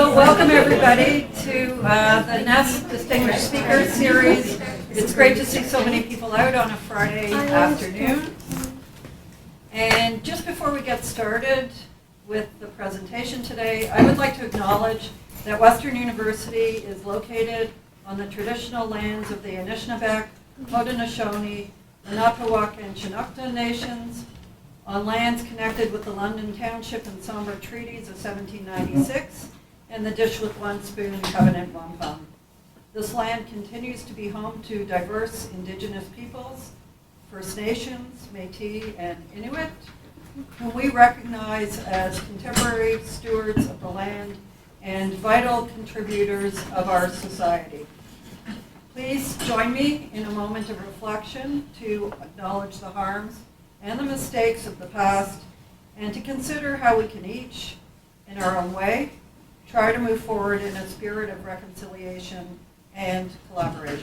Well, welcome everybody to the NEST Distinguished Speakers Series. It's great to see so many people out on a Friday afternoon. And just before we get started with the presentation today, I would like to acknowledge that Western University is located on the traditional lands of the Anishinaabe, Haudenosaunee, Anapawak, and Chinooka nations, on lands connected with the London Township and Sombra Treaties of 1796 and the Dish with One Spoon Covenant Wampum. This land continues to be home to diverse Indigenous peoples, First Nations, Métis, and Inuit, whom we recognize as contemporary stewards of the land and vital contributors of our society. Please join me in a moment of reflection to acknowledge the harms and the mistakes of the past, and to consider how we can each, in our own way, try to move forward in a spirit of reconciliation and collaboration.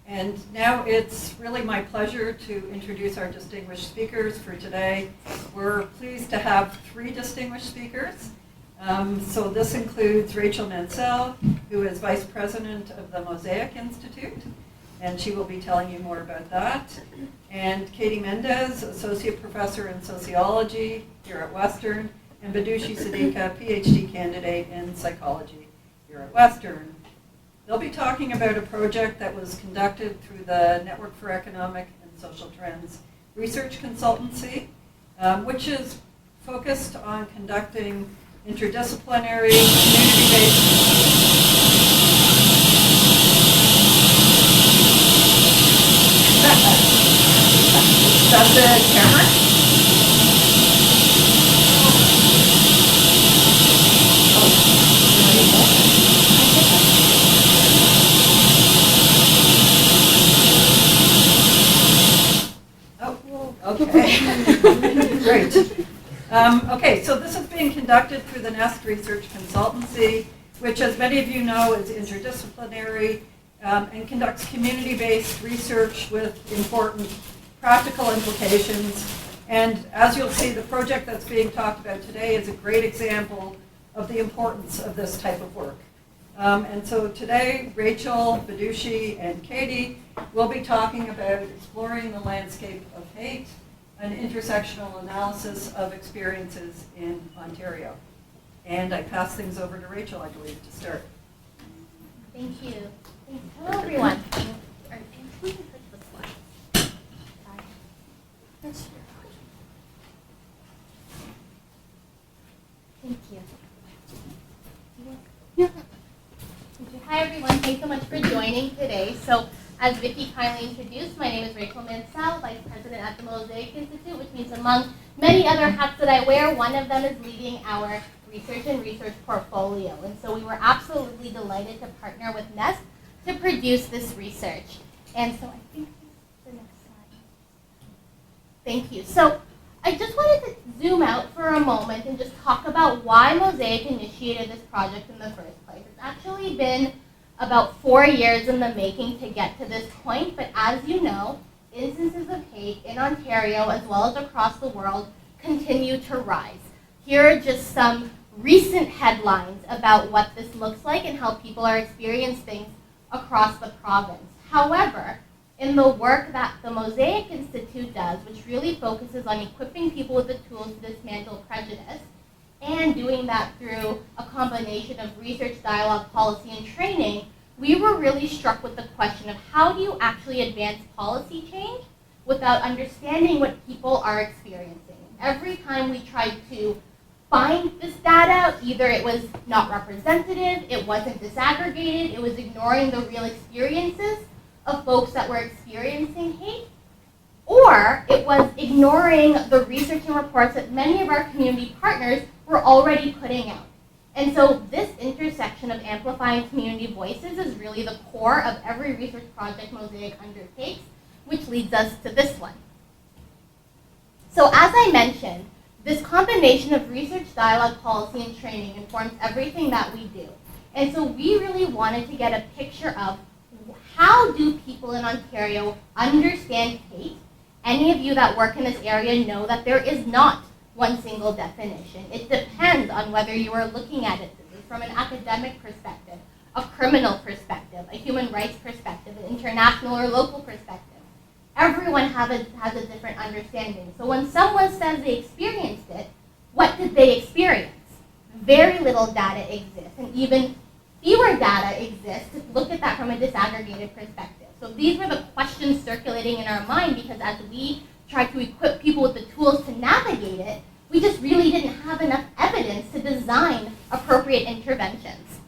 And now it's really my pleasure to introduce our distinguished speakers for today. We're pleased to have three distinguished speakers. So this includes Rachel Mansell, who is Vice President of the Mosaic Institute, and she will be telling you more about that. And Katie Mendez, Associate Professor in Sociology here at Western, and Bidushi Siddiqa, PhD candidate in Psychology here at Western. They'll be talking about a project that was conducted through the Network for Economic and Social Trends Research Consultancy, which is focused on conducting interdisciplinary, community-based. That's the camera? Okay, great. Okay, so this is being conducted through the NEST Research Consultancy, which, as many of you know, is interdisciplinary and conducts community-based research with important practical implications. And as you'll see, the project that's being talked about today is a great example of the importance of this type of work. And so today, Rachel, Bidushi, and Katie will be talking about exploring the landscape of hate, an intersectional analysis of experiences in Ontario. And I pass things over to Rachel, I believe, to start. Thank you. Hello, everyone. Thank you. Hi, everyone. Thanks so much for joining today. So, as Vicki kindly introduced, my name is Rachel Mansell, Vice President at the Mosaic Institute, which means among many other hats that I wear, one of them is leading our research and research portfolio. And so we were absolutely delighted to partner with NEST to produce this research. And so I think the next slide. Thank you. So I just wanted to zoom out for a moment and just talk about why Mosaic initiated this project in the first place. It's actually been about 4 years in the making to get to this point, but as you know, instances of hate in Ontario as well as across the world continue to rise. Here are just some recent headlines about what this looks like and how people are experiencing things across the province. However, in the work that the Mosaic Institute does, which really focuses on equipping people with the tools to dismantle prejudice, and doing that through a combination of research, dialogue, policy, and training, we were really struck with the question of how do you actually advance policy change without understanding what people are experiencing. Every time we tried to find this data, either it was not representative, it wasn't disaggregated, it was ignoring the real experiences of folks that were experiencing hate, or it was ignoring the research and reports that many of our community partners were already putting out. And so this intersection of amplifying community voices is really the core of every research project Mosaic undertakes, which leads us to this one. So as I mentioned, This combination of research, dialogue, policy, and training informs everything that we do. And so we really wanted to get a picture of how do people in Ontario understand hate. Any of you that work in this area know that there is not one single definition. It depends on whether you are looking at it from an academic perspective, a criminal perspective, a human rights perspective, an international or local perspective. Everyone has a different understanding. So when someone says they experienced it, what did they experience? Very little data exists, and even fewer data exists to look at that from a disaggregated perspective. So these were the questions circulating in our mind, because as we tried to equip people with the tools to navigate it, we just really didn't have enough evidence to design appropriate interventions.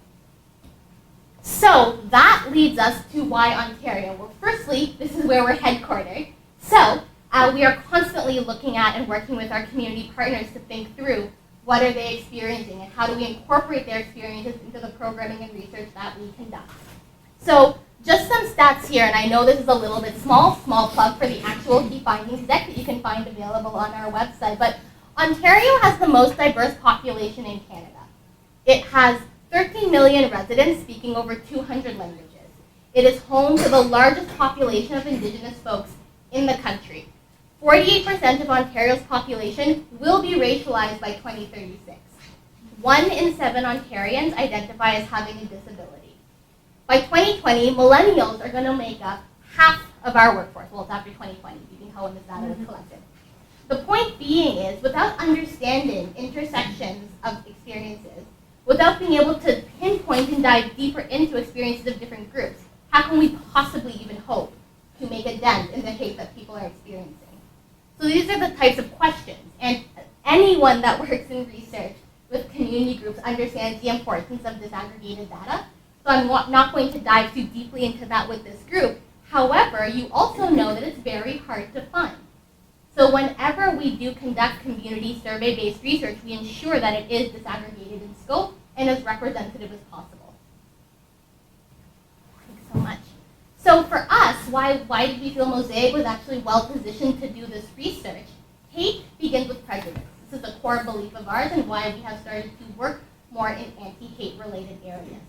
So that leads us to why Ontario. Well, firstly, this is where we're headquartered. So we are constantly looking at and working with our community partners to think through what are they experiencing and how do we incorporate their experiences into the programming and research that we conduct. So just some stats here, and I know this is a little bit small plug for the actual key findings deck that you can find available on our website, but Ontario has the most diverse population in Canada. It has 13 million residents speaking over 200 languages. It is home to the largest population of Indigenous folks in the country. 48% of Ontario's population will be racialized by 2036. 1 in 7 Ontarians identify as having a disability. By 2020, millennials are going to make up half of our workforce. Well, it's after 2020, you can tell when this data was collected. The point being is, without understanding intersections of experiences, without being able to pinpoint and dive deeper into experiences of different groups, how can we possibly even hope to make a dent in the hate that people are experiencing? So these are the types of questions, and anyone that works in research with community groups understands the importance of disaggregated data. So I'm not going to dive too deeply into that with this group. However, you also know that it's very hard to find. So whenever we do conduct community survey-based research, we ensure that it is disaggregated in scope and as representative as possible. Thanks so much. So for us, why did we feel Mosaic was actually well positioned to do this research? Hate begins with prejudice. This is a core belief of ours and why we have started to work more in anti-hate related areas.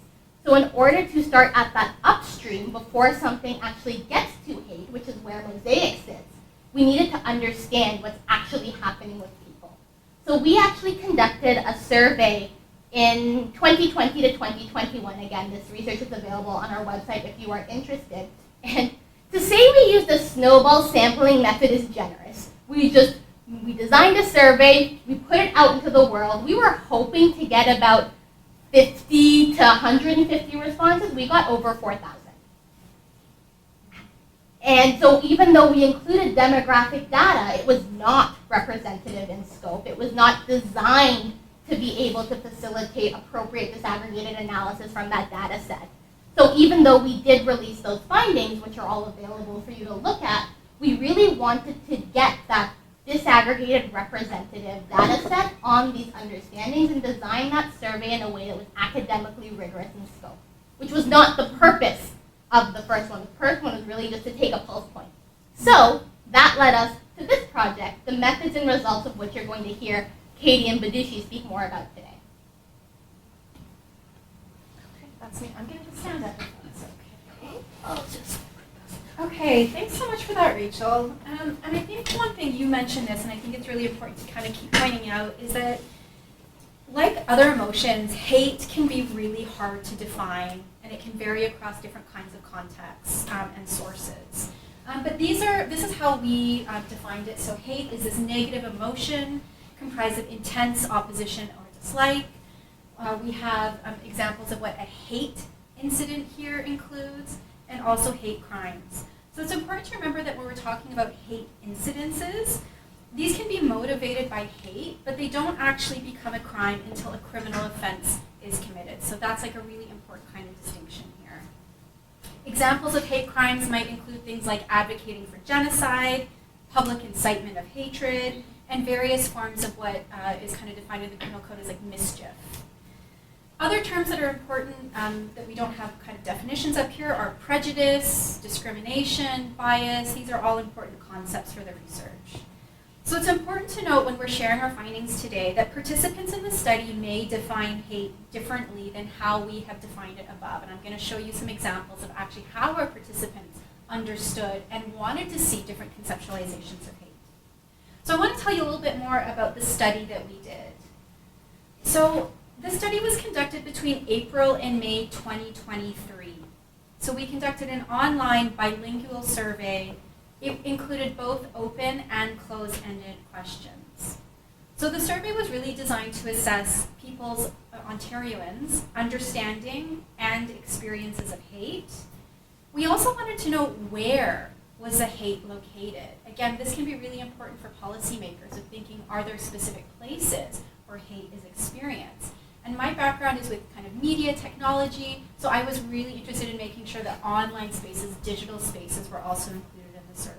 So in order to start at that upstream before something actually gets to hate, which is where Mosaic sits, we needed to understand what's actually happening with people. So we actually conducted a survey in 2020 to 2021. Again, this research is available on our website if you are interested. And to say we used a snowball sampling method is generous. We designed a survey, we put it out into the world. We were hoping to get about 50 to 150 responses. We got over 4,000. And so even though we included demographic data, it was not representative in scope. It was not designed to be able to facilitate appropriate disaggregated analysis from that data set. So even though we did release those findings, which are all available for you to look at, we really wanted to get that disaggregated representative data set on these understandings and design that survey in a way that was academically rigorous in scope, which was not the purpose of the first one. The first one was really just to take a pulse point. So that led us to this project, the methods and results of which you're going to hear Katie and Badushi speak more about today. Okay, that's me. I'm going to stand up if that's okay. Okay, thanks so much for that, Rachel. And I think one thing you mentioned this, and I think it's really important to kind of keep pointing out, is that like other emotions, hate can be really hard to define, and it can vary across different kinds of contexts and sources. But this is how we defined it. So hate is this negative emotion comprised of intense opposition or dislike. We have examples of what a hate incident here includes, and also hate crimes. So it's important to remember that when we're talking about hate incidences, these can be motivated by hate, but they don't actually become a crime until a criminal offense is committed. So that's like a really important kind of distinction here. Examples of hate crimes might include things like advocating for genocide, public incitement of hatred, and various forms of what is kind of defined in the criminal code as like mischief. Other terms that are important that we don't have kind of definitions up here are prejudice, discrimination, bias. These are all important concepts for the research. So it's important to note when we're sharing our findings today that participants in the study may define hate differently than how we have defined it above. And I'm going to show you some examples of actually how our participants understood and wanted to see different conceptualizations of hate. So I want to tell you a little bit more about the study that we did. So the study was conducted between April and May 2023. So we conducted an online bilingual survey. It included both open and closed-ended questions. So the survey was really designed to assess people's, Ontarians' understanding and experiences of hate. We also wanted to know where was the hate located. Again, this can be really important for policymakers of thinking, are there specific places where hate is experienced? And my background is with kind of media technology, so I was really interested in making sure that online spaces, digital spaces, were also included in the survey.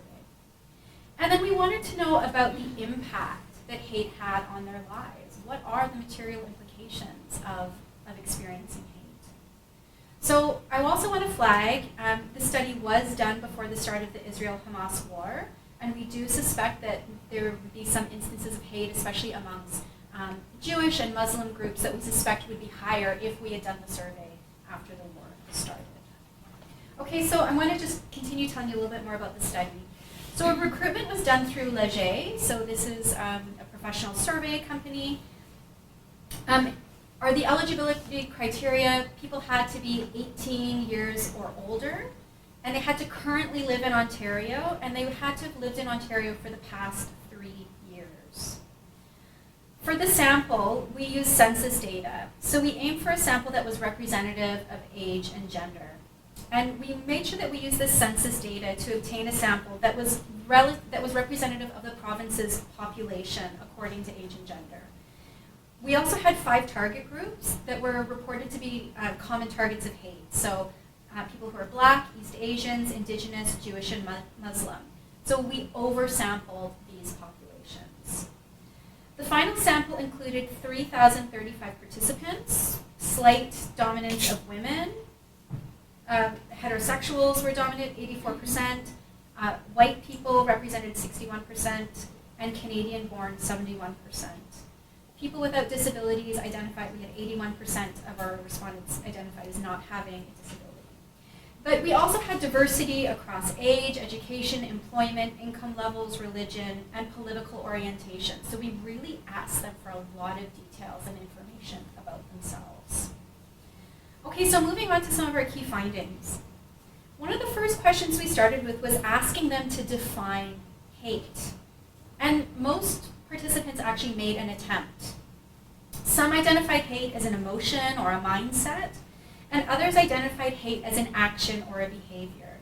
And then we wanted to know about the impact that hate had on their lives. What are the material implications of experiencing hate? So I also want to flag, the study was done before the start of the Israel-Hamas war, and we do suspect that there would be some instances of hate, especially amongst Jewish and Muslim groups, that we suspect would be higher if we had done the survey after the war started. Okay, so I want to just continue telling you a little bit more about the study. So a recruitment was done through Leger, so this is a professional survey company. Are the eligibility criteria, people had to be 18 years or older, and they had to currently live in Ontario, and they had to have lived in Ontario for the past 3 years. For the sample, we used census data. So we aimed for a sample that was representative of age and gender. And we made sure that we used this census data to obtain a sample that was representative of the province's population according to age and gender. We also had 5 target groups that were reported to be common targets of hate. So people who are Black, East Asians, Indigenous, Jewish, and Muslim. So we oversampled these populations. The final sample included 3,035 participants, slight dominance of women, heterosexuals were dominant, 84%, white people represented 61%, and Canadian-born, 71%. People without disabilities identified, we had 81% of our respondents identified as not having a disability. But we also had diversity across age, education, employment, income levels, religion, and political orientation. So we really asked them for a lot of details and information about themselves. Okay, so moving on to some of our key findings. One of the first questions we started with was asking them to define hate. And most participants actually made an attempt. Some identified hate as an emotion or a mindset, and others identified hate as an action or a behavior.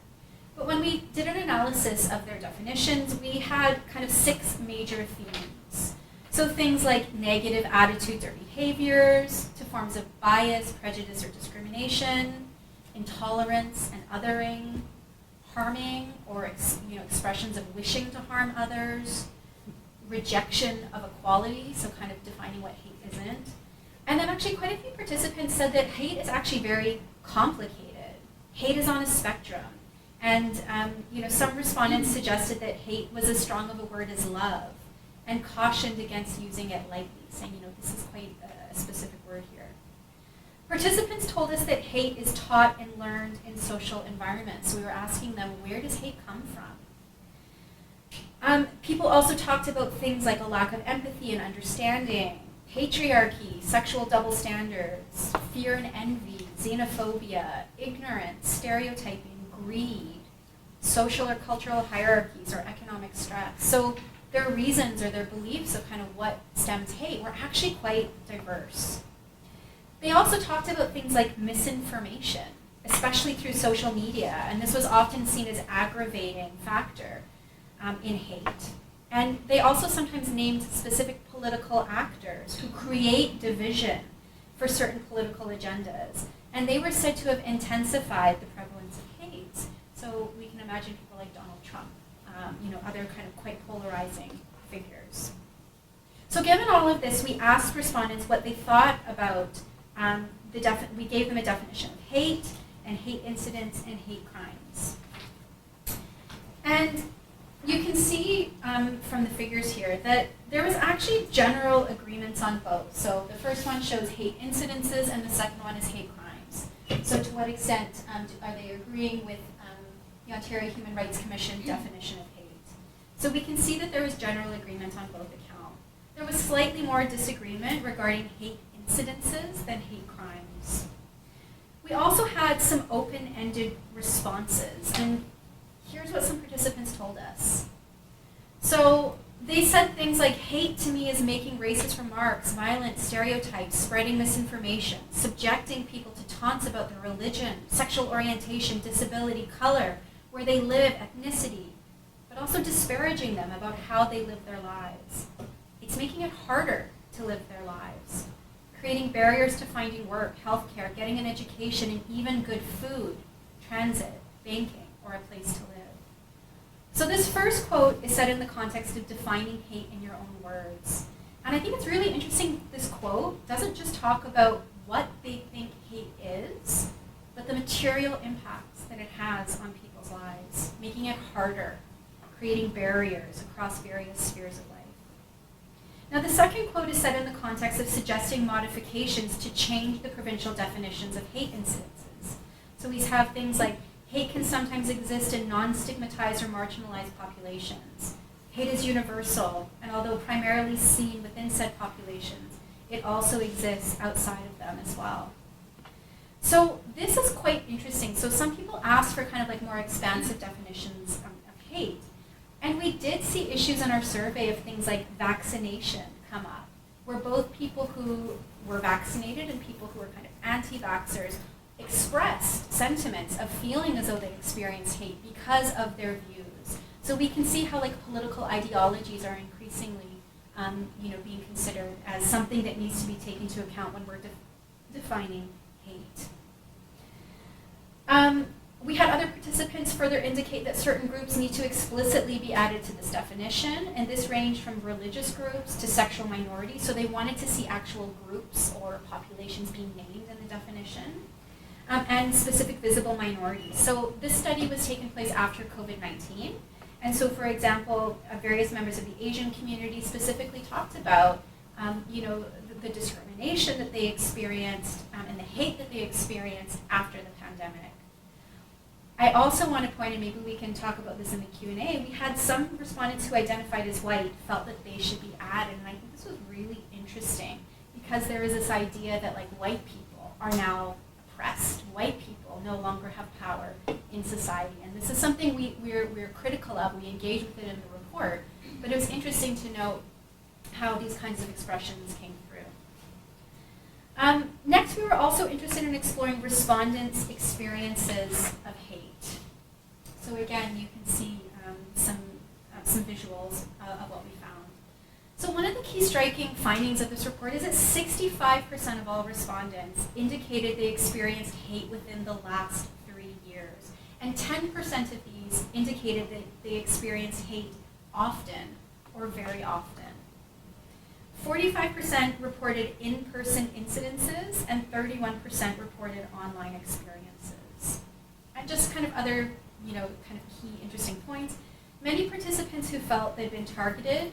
But when we did an analysis of their definitions, we had kind of 6 major themes. So things like negative attitudes or behaviors, to forms of bias, prejudice, or discrimination, intolerance and othering, harming or expressions of wishing to harm others, rejection of equality, so kind of defining what hate isn't. And then actually quite a few participants said that hate is actually very complicated. Hate is on a spectrum. And some respondents suggested that hate was as strong of a word as love and cautioned against using it lightly, saying, this is quite a specific word here. Participants told us that hate is taught and learned in social environments. So we were asking them, where does hate come from? People also talked about things like a lack of empathy and understanding, patriarchy, sexual double standards, fear and envy, xenophobia, ignorance, stereotyping, greed, social or cultural hierarchies, or economic stress. So their reasons or their beliefs of kind of what stems hate were actually quite diverse. They also talked about things like misinformation, especially through social media, and this was often seen as aggravating factor in hate. And they also sometimes named specific political actors who create division for certain political agendas. And they were said to have intensified the prevalence of hate. So we can imagine people like Donald Trump, other kind of quite polarizing figures. So given all of this, we asked respondents what they thought about, we gave them a definition of hate and hate incidents and hate crimes. And you can see from the figures here that there was actually general agreements on both. So the first one shows hate incidences and the second one is hate crimes. So to what extent are they agreeing with the Ontario Human Rights Commission definition of hate? So we can see that there was general agreement on both accounts. There was slightly more disagreement regarding hate incidences than hate crimes. We also had some open-ended responses, and here's what some participants told us. So they said things like, hate to me is making racist remarks, violent stereotypes, spreading misinformation, subjecting people to taunts about their religion, sexual orientation, disability, color, where they live, ethnicity, but also disparaging them about how they live their lives. It's making it harder to live their lives, creating barriers to finding work, healthcare, getting an education, and even good food, transit, banking, or a place to live. So this first quote is set in the context of defining hate in your own words. And I think it's really interesting this quote doesn't just talk about what they think hate is, but the material impacts that it has on people's lives, making it harder, creating barriers across various spheres of life. Now the second quote is set in the context of suggesting modifications to change the provincial definitions of hate incidences. So we have things like, hate can sometimes exist in non-stigmatized or marginalized populations. Hate is universal, and although primarily seen within said populations, it also exists outside of them as well. So this is quite interesting. So some people asked for kind of like more expansive definitions of hate. And we did see issues in our survey of things like vaccination come up, where both people who were vaccinated and people who were kind of anti-vaxxers expressed sentiments of feeling as though they experienced hate because of their views. So we can see how like political ideologies are increasingly being considered as something that needs to be taken into account when we're defining hate. We had other participants further indicate that certain groups need to explicitly be added to this definition, and this ranged from religious groups to sexual minorities, so they wanted to see actual groups or populations being named in the definition, and specific visible minorities. So this study was taking place after COVID-19, and so for example, various members of the Asian community specifically talked about the discrimination that they experienced and the hate that they experienced after the pandemic. I also want to point, and maybe we can talk about this in the Q&A, we had some respondents who identified as white felt that they should be added, and I think this was really interesting because there is this idea that like white people are now oppressed. White people no longer have power in society, and this is something we're critical of. We engage with it in the report, but it was interesting to note how these kinds of expressions came through. Next, we were also interested in exploring respondents' experiences of hate. So again, you can see some visuals of what we found. So one of the key striking findings of this report is that 65% of all respondents indicated they experienced hate within the last 3 years. And 10% of these indicated that they experienced hate often or very often. 45% reported in-person incidences and 31% reported online experiences. And just kind of other, kind of key interesting points. Many participants who felt they'd been targeted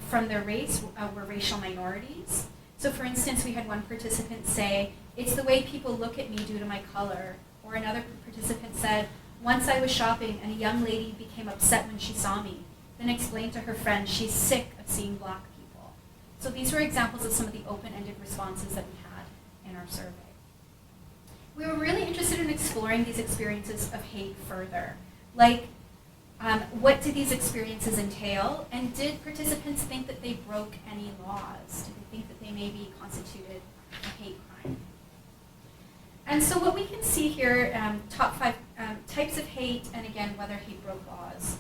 from their race were racial minorities. So for instance, we had one participant say, "It's the way people look at me due to my color." Or another participant said, "Once I was shopping and a young lady became upset when she saw me, then explained to her friend she's sick of seeing black people." So these were examples of some of the open-ended responses that we had in our survey. We were really interested in exploring these experiences of hate further. Like, what did these experiences entail? And did participants think that they broke any laws? Did they think that they maybe constituted a hate crime? And so what we can see here, top 5 types of hate, and again, whether hate broke laws.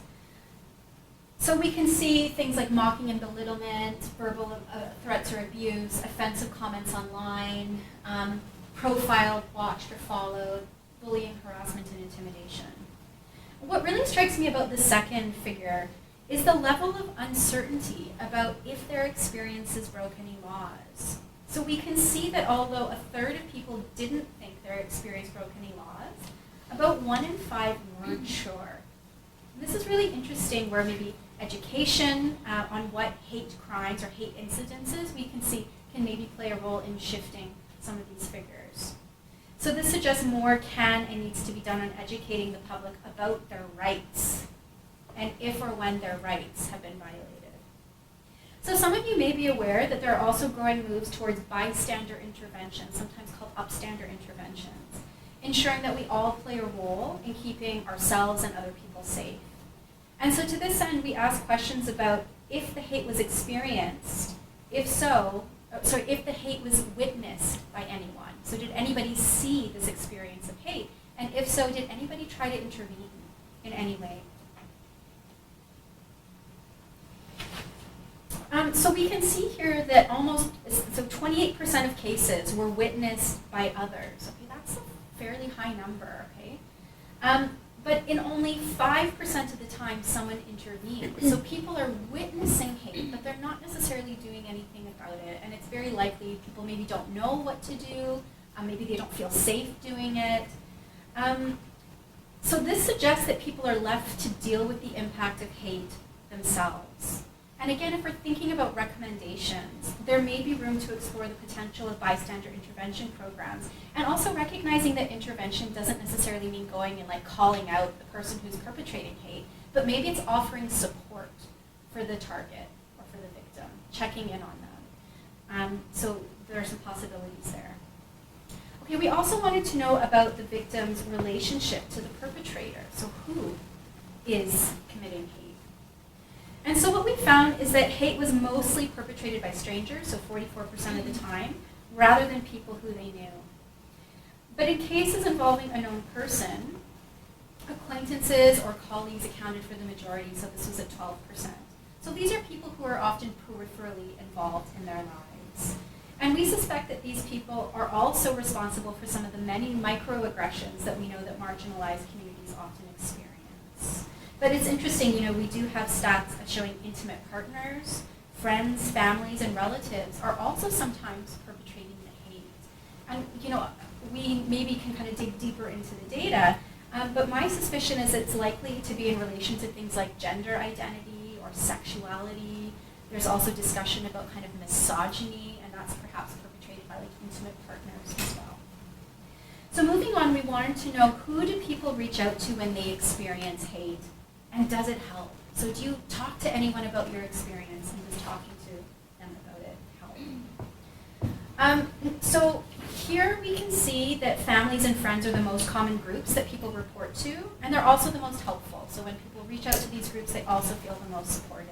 So we can see things like mocking and belittlement, verbal threats or abuse, offensive comments online, profiled, watched, or followed, bullying, harassment, and intimidation. What really strikes me about the second figure is the level of uncertainty about if their experiences broke any laws. So we can see that although a third of people didn't think their experience broke any laws, about 1 in 5 weren't sure. And this is really interesting where maybe education on what hate crimes or hate incidences we can see can maybe play a role in shifting some of these figures. So this suggests more can and needs to be done on educating the public about their rights and if or when their rights have been violated. So some of you may be aware that there are also growing moves towards bystander intervention, sometimes called upstander interventions, ensuring that we all play a role in keeping ourselves and other people safe. And so to this end, we ask questions about if the hate was experienced, if the hate was witnessed by anyone. So did anybody see this experience of hate? And if so, did anybody try to intervene in any way? So we can see here that 28% of cases were witnessed by others. Okay, that's a fairly high number, okay? But in only 5% of the time, someone intervened. So people are witnessing hate, but they're not necessarily doing anything about it. And it's very likely people maybe don't know what to do. Maybe they don't feel safe doing it. So this suggests that people are left to deal with the impact of hate themselves. And again, if we're thinking about recommendations, there may be room to explore the potential of bystander intervention programs, and also recognizing that intervention doesn't necessarily mean going and calling out the person who's perpetrating hate, but maybe it's offering support for the target or for the victim, checking in on them. So there are some possibilities there. Okay, we also wanted to know about the victim's relationship to the perpetrator. So who is committing hate? And so what we found is that hate was mostly perpetrated by strangers, so 44% of the time, rather than people who they knew. But in cases involving a known person, acquaintances or colleagues accounted for the majority, so this was at 12%. So these are people who are often peripherally involved in their lives. And we suspect that these people are also responsible for some of the many microaggressions that we know that marginalized communities often experience. But it's interesting, we do have stats showing intimate partners, friends, families, and relatives are also sometimes perpetrating the hate. And, we maybe can kind of dig deeper into the data, but my suspicion is it's likely to be in relation to things like gender identity or sexuality. There's also discussion about kind of misogyny, and that's perhaps perpetrated by intimate partners as well. So moving on, we wanted to know, who do people reach out to when they experience hate? And does it help? So do you talk to anyone about your experience, and does talking to them about it help? So here we can see that families and friends are the most common groups that people report to, and they're also the most helpful. So when people reach out to these groups, they also feel the most supported.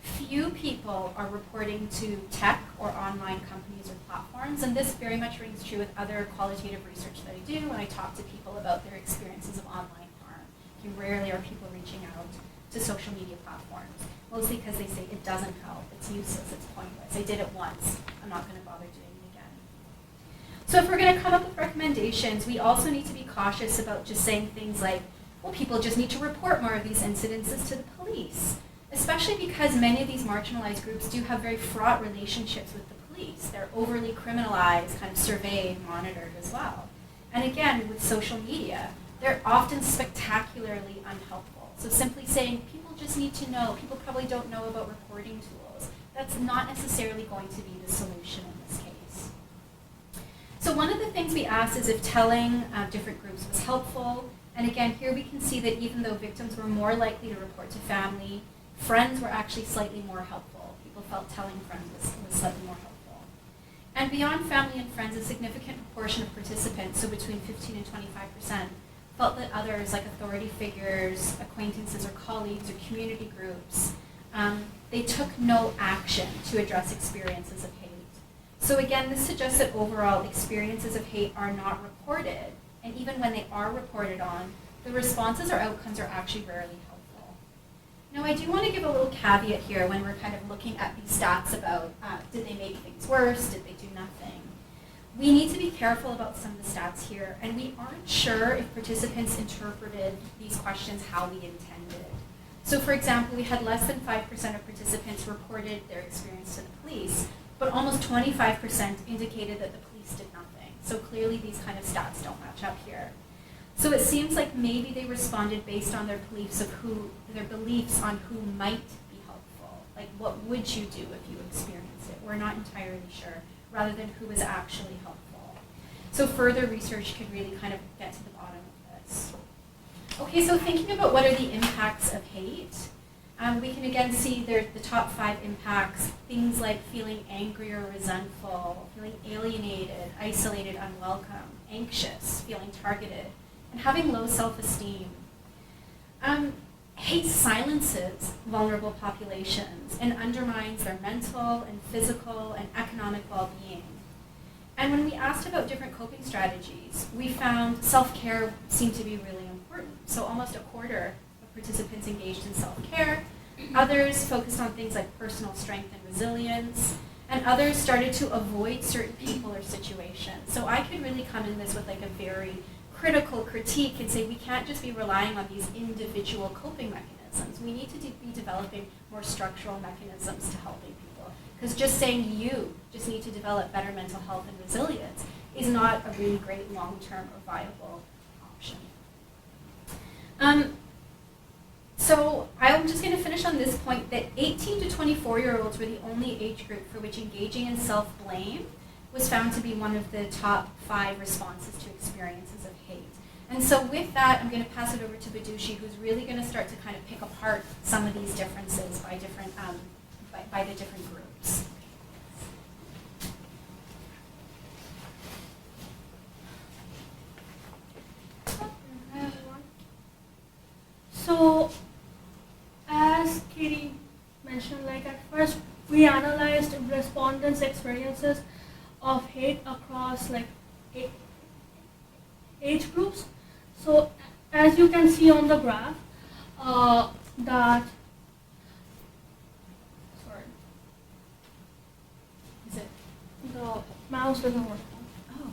Few people are reporting to tech or online companies or platforms, and this very much rings true with other qualitative research that I do when I talk to people about their experiences of online. Rarely are people reaching out to social media platforms, mostly because they say it doesn't help, it's useless, it's pointless. I did it once, I'm not going to bother doing it again. So if we're going to come up with recommendations, we also need to be cautious about just saying things like, well, people just need to report more of these incidences to the police, especially because many of these marginalized groups do have very fraught relationships with the police. They're overly criminalized, kind of surveyed, monitored as well. And again, with social media, they're often spectacularly unhelpful. So simply saying, people just need to know, people probably don't know about reporting tools, that's not necessarily going to be the solution in this case. So one of the things we asked is if telling different groups was helpful. And again, here we can see that even though victims were more likely to report to family, friends were actually slightly more helpful. People felt telling friends was slightly more helpful. And beyond family and friends, a significant proportion of participants, so between 15 and 25%, felt that others, like authority figures, acquaintances or colleagues or community groups, they took no action to address experiences of hate. So again, this suggests that overall experiences of hate are not reported, and even when they are reported on, the responses or outcomes are actually rarely helpful. Now I do want to give a little caveat here when we're kind of looking at these stats about did they make things worse, did they do nothing? We need to be careful about some of the stats here, and we aren't sure if participants interpreted these questions how we intended. So for example, we had less than 5% of participants reported their experience to the police, but almost 25% indicated that the police did nothing. So clearly these kind of stats don't match up here. So it seems like maybe they responded based on their beliefs on who might be helpful. Like, what would you do if you experienced it? We're not entirely sure, rather than who was actually helpful. So further research could really kind of get to the bottom of this. Okay, so thinking about what are the impacts of hate, we can again see the top 5 impacts, things like feeling angry or resentful, feeling alienated, isolated, unwelcome, anxious, feeling targeted, and having low self-esteem. Hate silences vulnerable populations and undermines their mental and physical and economic well-being. And when we asked about different coping strategies, we found self-care seemed to be really important. So almost a quarter of participants engaged in self-care. Others focused on things like personal strength and resilience. And others started to avoid certain people or situations. So I could really come in this with like a very critical critique and say we can't just be relying on these individual coping mechanisms. We need to be developing more structural mechanisms to helping people. Because just saying you just need to develop better mental health and resilience is not a really great long-term or viable option. So I'm just going to finish on this point that 18 to 24-year-olds were the only age group for which engaging in self-blame was found to be one of the top 5 responses to experiences of hate. And so with that, I'm going to pass it over to Vidushi, who's really going to start to kind of pick apart some of these differences by different by the different groups. Hi everyone. So, as Katie mentioned, like at first we analyzed respondents' experiences of hate across like age groups. So, as you can see on the graph, that sorry, Is it? the mouse doesn't work. Oh.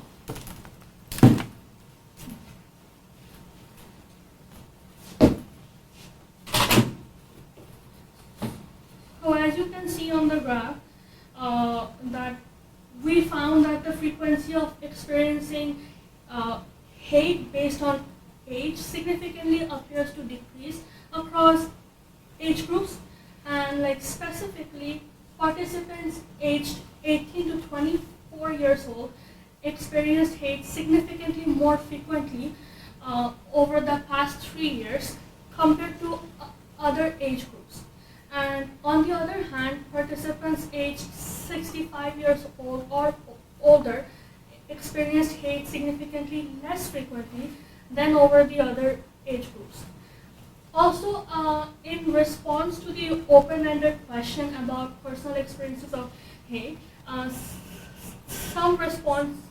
So as you can see on the graph, that we found that the frequency of experiencing hate based on age significantly appears to decrease across age groups, and like specifically participants aged 18 to 24 years old experienced hate significantly more frequently over the past 3 years compared to other age groups. And on the other hand, participants aged 65 years old or older experienced hate significantly less frequently than over the other age groups. Also, in response to the open-ended question about personal experiences of hate, some respondents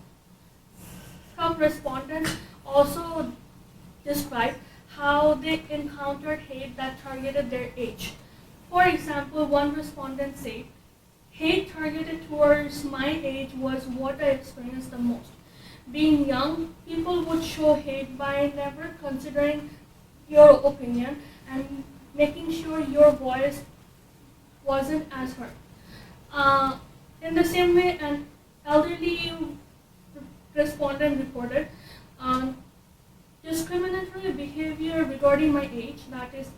also described how they encountered hate that targeted their age. For example, one respondent said, "Hate targeted towards my age was what I experienced the most. Being young, people would show hate by never considering your opinion and making sure your voice wasn't as heard." In the same way, an elderly respondent reported, "Discriminatory behavior regarding my age, that is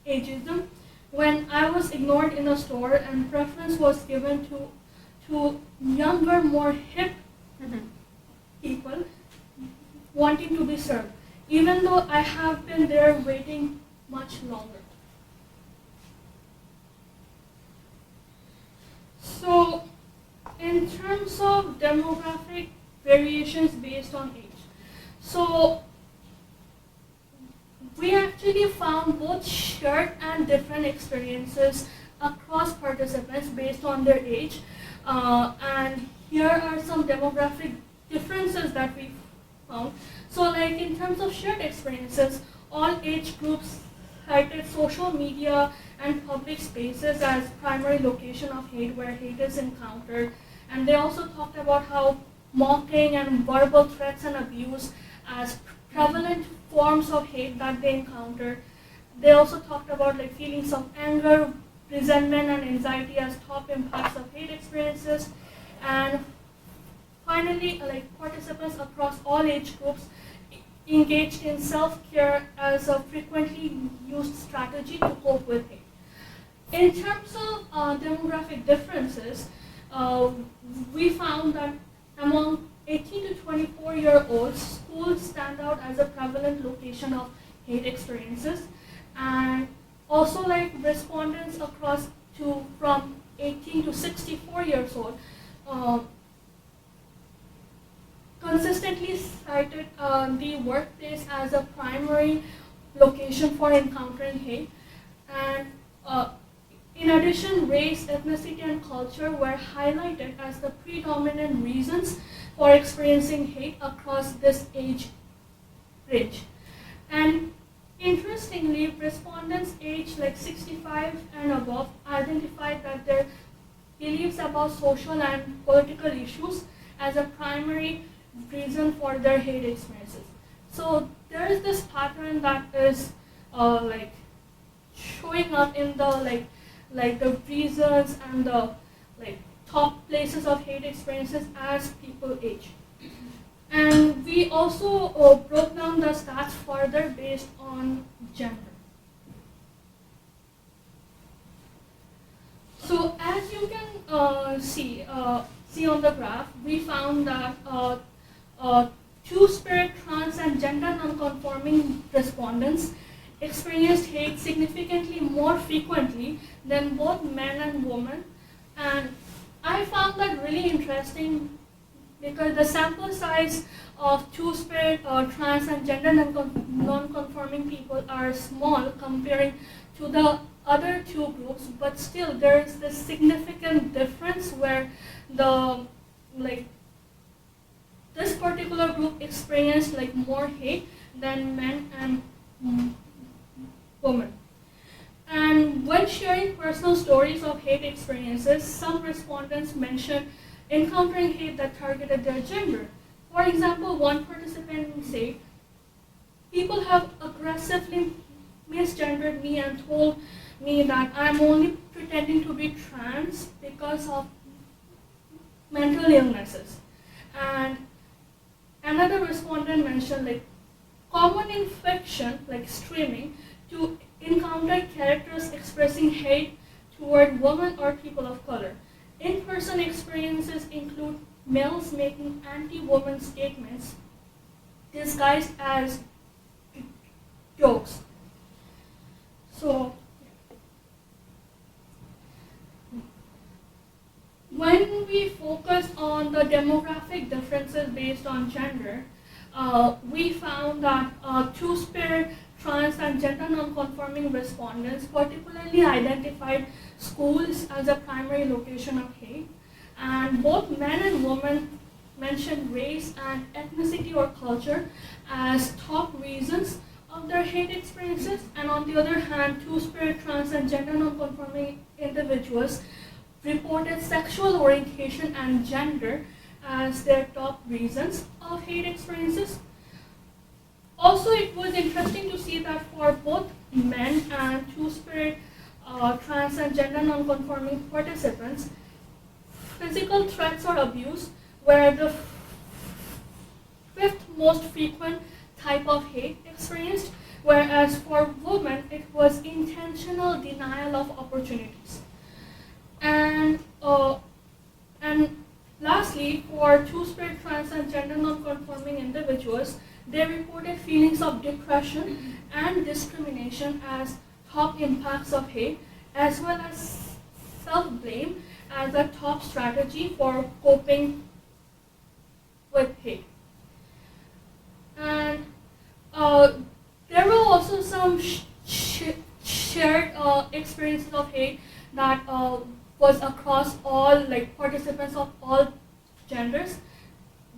ageism, when I was ignored in a store and preference was given to younger, more hip people wanting to be served, even though I have been there waiting much longer." So, in terms of demographic variations based on age, so we actually found both shared and different experiences across participants based on their age. And here are some demographic differences that we found. So like in terms of shared experiences, all age groups cited social media and public spaces as primary location of hate where hate is encountered. And they also talked about how mocking and verbal threats and abuse as prevalent forms of hate that they encounter. They also talked about like feelings of anger, resentment, and anxiety as top impacts of hate experiences. And finally, like participants across all age groups engaged in self-care as a frequently used strategy to cope with hate. In terms of demographic differences, we found that among 18 to 24-year-olds, schools stand out as a prevalent location of hate experiences, and also like respondents across to from 18 to 64 years old consistently cited the workplace as a primary location for encountering hate. And in addition, race, ethnicity, and culture were highlighted as the predominant reasons for experiencing hate across this age range. And interestingly, respondents aged like 65 and above identified that their beliefs about social and political issues as a primary reason for their hate experiences. So there is this pattern that is like showing up in the like the reasons and the like top places of hate experiences as people age. And we also broke down the stats further based on gender. So as you can see on the graph, we found that two-spirit, trans, and gender non-conforming respondents experienced hate significantly more frequently than both men and women. And I found that really interesting because the sample size of two-spirit, trans, and gender non-conforming people are small comparing to the other two groups, but still there is this significant difference where the this particular group experienced like more hate than men and women. And when sharing personal stories of hate experiences, some respondents mentioned encountering hate that targeted their gender. For example, one participant said, "People have aggressively misgendered me and told me that I'm only pretending to be trans because of mental illnesses." And another respondent mentioned like common in fiction, like streaming, to encounter characters expressing hate toward women or people of color. In-person experiences include males making anti-woman statements disguised as jokes. So, when we focus on the demographic differences based on gender, we found that two-spirit, trans, and gender non-conforming respondents particularly identified schools as a primary location of hate, and both men and women mentioned race and ethnicity or culture as top reasons of their hate experiences. And on the other hand, two-spirit, trans, and gender non-conforming individuals reported sexual orientation and gender as their top reasons of hate experiences. Also, it was interesting to see that for both men and two-spirit, trans, and gender non-conforming participants, physical threats or abuse were the fifth most frequent type of hate experienced, whereas for women, it was intentional denial of opportunities. And lastly, for two-spirit, trans, and gender non-conforming individuals, they reported feelings of depression and discrimination as top impacts of hate, as well as self-blame as a top strategy for coping with hate. And there were also some shared experiences of hate that was across all like participants of all genders,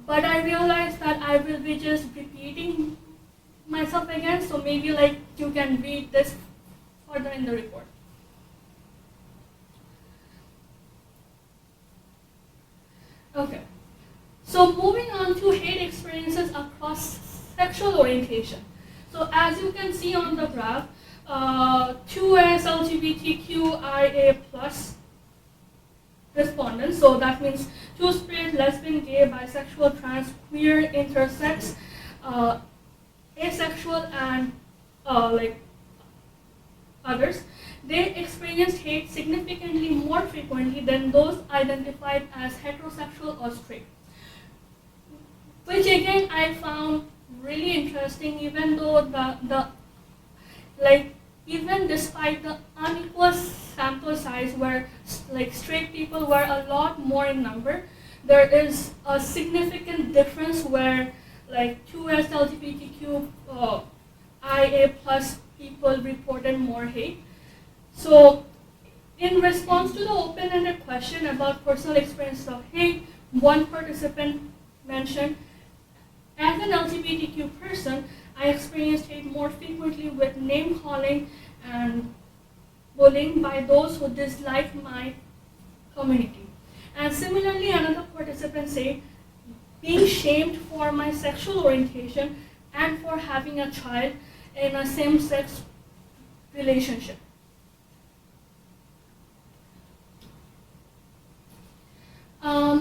but I realized that I will be just repeating myself again, so maybe like you can read this further in the report. Okay, so moving on to hate experiences across sexual orientation. So as you can see on the graph, 2S LGBTQIA plus respondents, so that means two-spirit, lesbian, gay, bisexual, trans, queer, intersex, than those identified as heterosexual or straight. Which again I found really interesting, even though even despite the unequal sample size where straight people were a lot more in number, there is a significant difference where 2S LGBTQ IA plus people reported more hate. So in response to the open-ended question about personal experiences of hate, one participant mentioned, as an LGBTQ person, I experienced hate more frequently with name-calling and bullying by those who dislike my community. And similarly, another participant said, being shamed for my sexual orientation and for having a child in a same-sex relationship.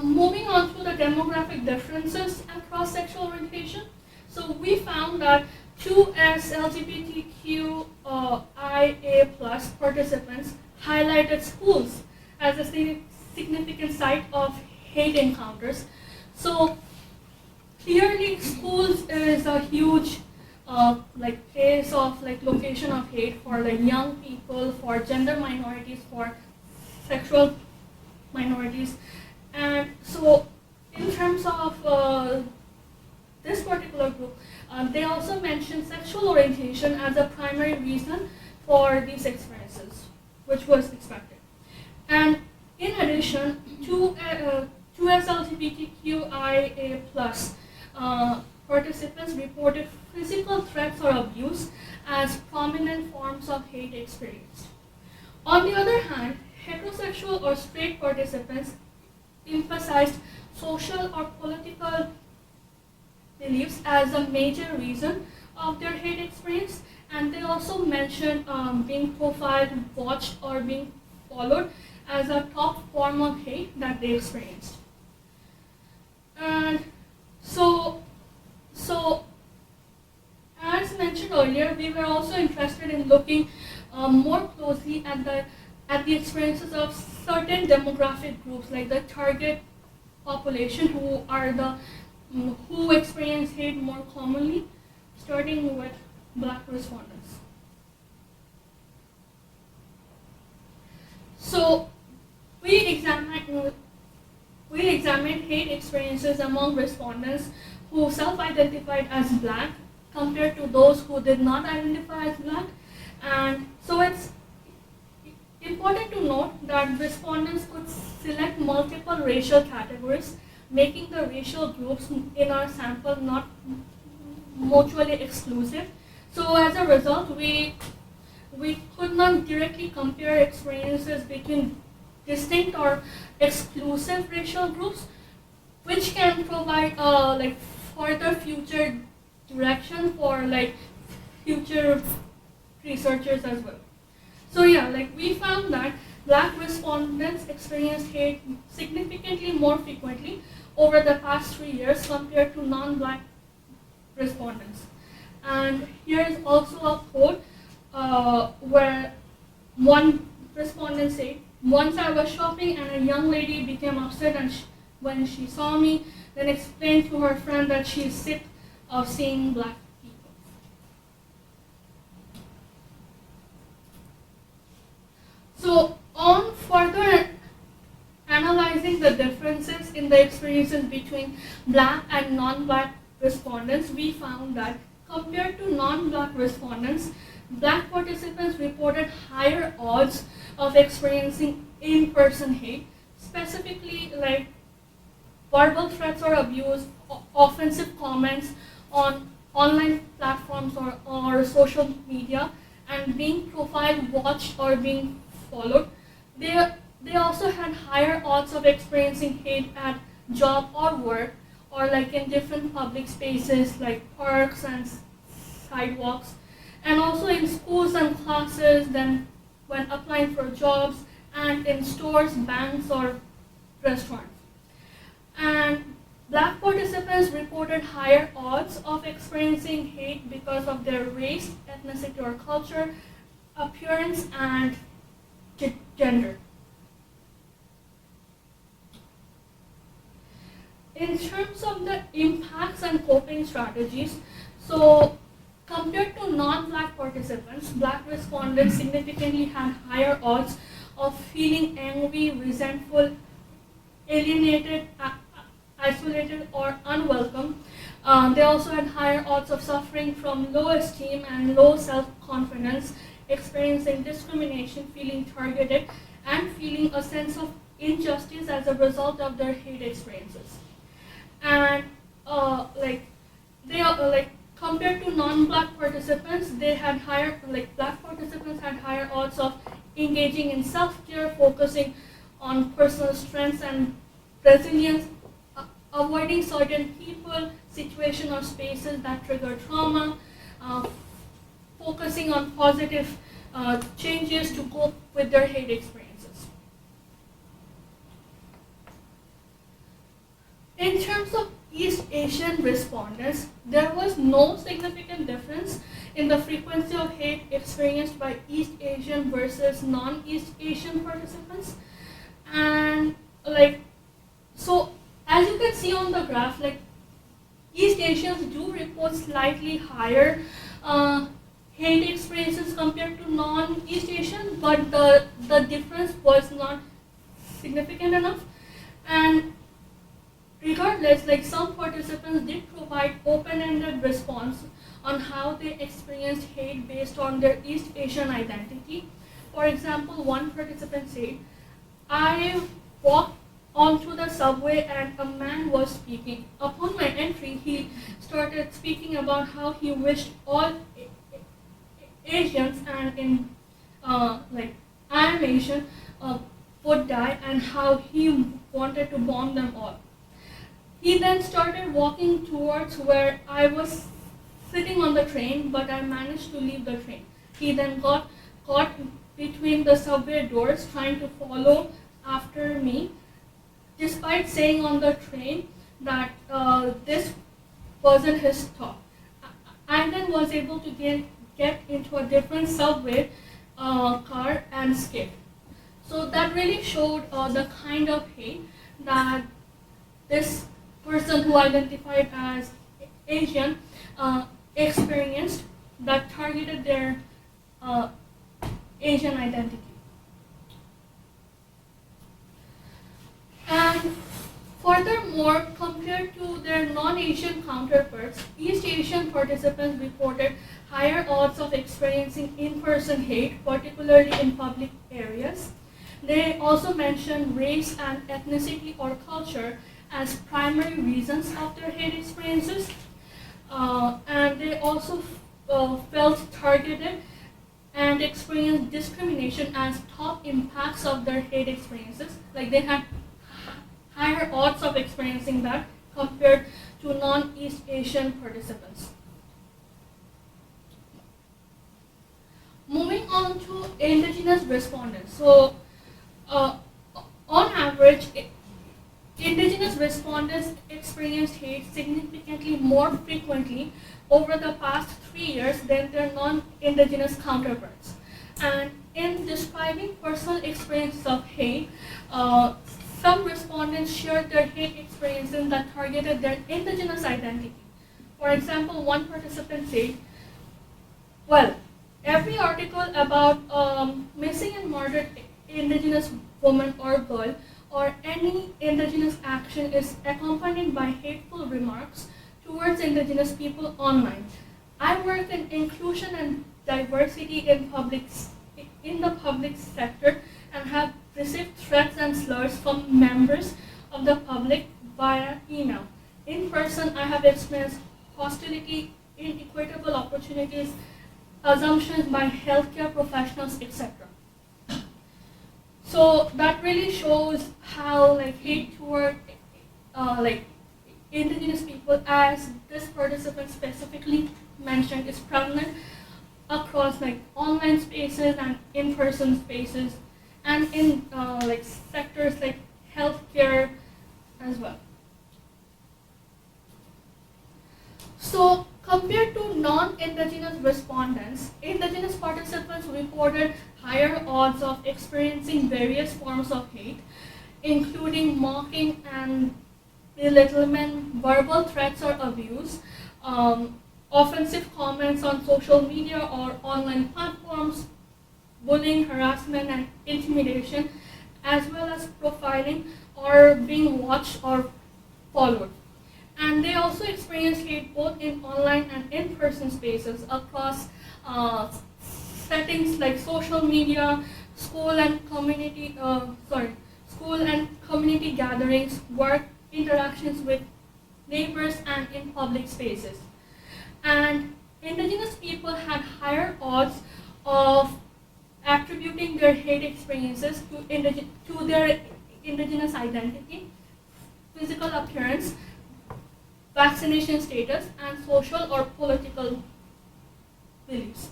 Moving on to the demographic differences across sexual orientation. So we found that 2S LGBTQIA plus participants highlighted schools as a significant site of hate encounters. So clearly schools is a huge place of location of hate for young people, for gender minorities, for sexual minorities. And so in terms of this particular group, they also mentioned sexual orientation as a primary reason for these experiences, which was expected. And in addition, 2S LGBTQIA plus participants reported physical threats or abuse as prominent forms of hate experienced. On the other hand, heterosexual or straight participants emphasized social or political beliefs as a major reason of their hate experience, and they also mentioned being profiled, watched, or being followed as a top form of hate that they experienced. And so as mentioned earlier, we were also interested in looking more closely at the experiences of certain demographic groups, like the target population, who experience hate more commonly, starting with Black respondents. So we examined hate experiences among respondents who self-identified as Black compared to those who did not identify as Black. And so it's important to note that respondents could select multiple racial categories, making the racial groups in our sample not mutually exclusive. So as a result, we could not directly compare experiences between distinct or exclusive racial groups, which can provide further future direction for future researchers as well. So yeah, we found that Black respondents experienced hate significantly more frequently over the past 3 years compared to non-Black respondents. And here is also a quote where one respondent said, "Once I was shopping and a young lady became upset when she saw me, then explained to her friend that she is sick of seeing Black people." So on further analyzing the differences in the experiences between Black and non-Black respondents, we found that compared to non-Black respondents, Black participants reported higher odds of experiencing in-person hate, specifically verbal threats or abuse, offensive comments on online platforms or social media, and being profiled, watched, or being followed. They also had higher odds of experiencing hate at job or work, or in different public spaces like parks and sidewalks, and also in schools and classes, then when applying for jobs, and in stores, banks, or restaurants. And Black participants reported higher odds of experiencing hate because of their race, ethnicity, or culture, appearance, and gender. in terms of the impacts and coping strategies, so compared to non-Black participants, Black respondents significantly had higher odds of feeling angry, resentful, alienated, isolated, or unwelcome. They also had higher odds of suffering from low esteem and low self-confidence, experiencing discrimination, feeling targeted, and feeling a sense of injustice as a result of their hate experiences. And compared to non-Black participants, Black participants had higher odds of engaging in self-care, focusing on personal strengths and resilience, avoiding certain people, situations, or spaces that trigger trauma, focusing on positive changes to cope with their hate experiences. In terms of East Asian respondents, there was no significant difference in the frequency of hate experienced by East Asian versus non-East Asian participants. And so as you can see on the graph, East Asians do report slightly higher hate experiences compared to non-East Asian, but the difference was not significant enough. And regardless, some participants did provide open-ended response on how they experienced hate based on their East Asian identity. For example, one participant said, "I walked onto the subway and a man was speaking. Upon my entry, he started speaking about how he wished all Asians, and I am Asian, would die, and how he wanted to bomb them all. He then started walking towards where I was sitting on the train, but I managed to leave the train. He then got caught between the subway doors trying to follow after me, despite saying on the train that this wasn't his stop. I then was able to get into a different subway car and escape." So that really showed the kind of hate that this person who identified as Asian experienced that targeted their Asian identity. And furthermore, compared to their non-Asian counterparts, East Asian participants reported higher odds of experiencing in-person hate, particularly in public areas. They also mentioned race and ethnicity or culture as primary reasons of their hate experiences. And they also felt targeted and experienced discrimination as top impacts of their hate experiences. They had higher odds of experiencing that compared to non-East Asian participants. Moving on to indigenous respondents. So, on average, indigenous respondents experienced hate significantly more frequently over the past 3 years than their non-indigenous counterparts. And in describing personal experiences of hate, some respondents shared their hate experiences that targeted their indigenous identity. For example, one participant said, "Well, every article about missing and murdered indigenous woman or girl or any indigenous action is accompanied by hateful remarks towards indigenous people online. I work in inclusion and diversity in the public sector and have received threats and slurs from members of the public via email. In person, I have experienced hostility, inequitable opportunities, assumptions by healthcare professionals, etc." So that really shows how hate toward indigenous people, as this participant specifically mentioned, is prevalent across online spaces and in-person spaces, and in sectors like healthcare as well. So compared to non-indigenous respondents, indigenous participants reported higher odds of experiencing various forms of hate, including mocking and belittlement, verbal threats or abuse, offensive comments on social media or online platforms, bullying, harassment, and intimidation, as well as profiling or being watched or followed. And they also experience hate both in online and in-person spaces across settings like social media, school and community gatherings, work, interactions with neighbors, and in public spaces. And indigenous people had higher odds of attributing their hate experiences to their indigenous identity, physical appearance, vaccination status, and social or political beliefs.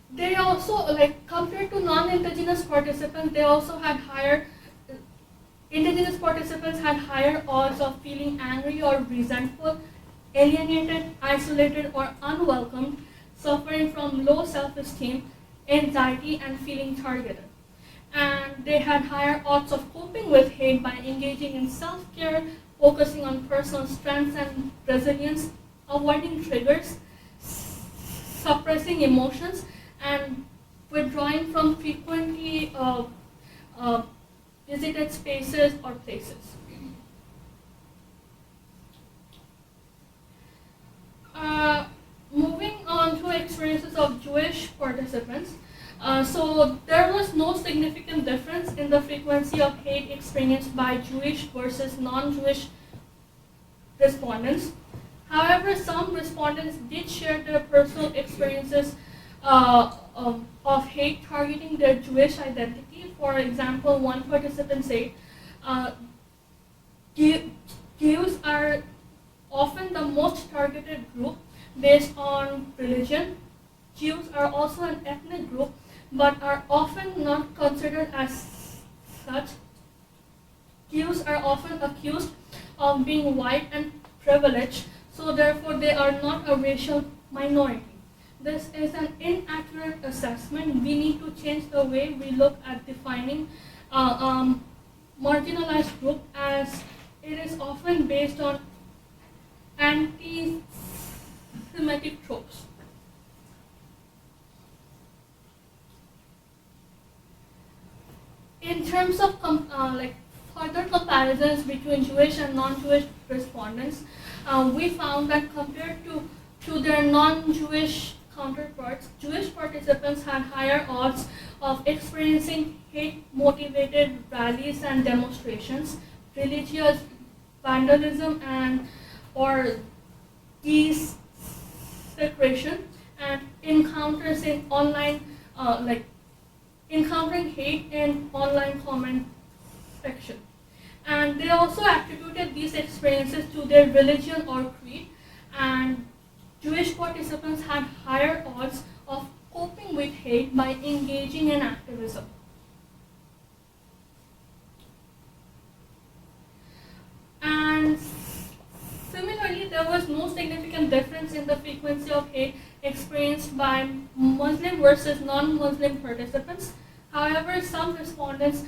They also, compared to non-indigenous participants, they also had indigenous participants had higher odds of feeling angry or resentful, alienated, isolated, or unwelcomed, suffering from low self-esteem, anxiety, and feeling targeted. And they had higher odds of coping with hate by engaging in self-care, focusing on personal strengths and resilience, avoiding triggers, suppressing emotions, and withdrawing from frequently visited spaces or places. Moving on to experiences of Jewish participants. So there was no significant difference in the frequency of hate experienced by Jewish versus non-Jewish respondents. However, some respondents did share their personal experiences of hate targeting their Jewish identity. For example, one participant said, Jews are often the most targeted group based on religion. Jews are also an ethnic group, but are often not considered as such. Jews are often accused of being white and privileged, so therefore they are not a racial minority. This is an inaccurate assessment. We need to change the way we look at defining marginalized group, as it is often based on anti-Semitic tropes. In terms of further comparisons between Jewish and non-Jewish respondents, we found that compared to their non-Jewish counterparts, Jewish participants had higher odds of experiencing hate-motivated rallies and demonstrations, religious vandalism or desecration, and encounters in online, encountering hate in online comment section. And they also attributed these experiences to their religion or creed, and Jewish participants had higher odds of coping with hate by engaging in activism. And similarly, there was no significant difference in the frequency of hate experienced by Muslim versus non-Muslim participants. However, some respondents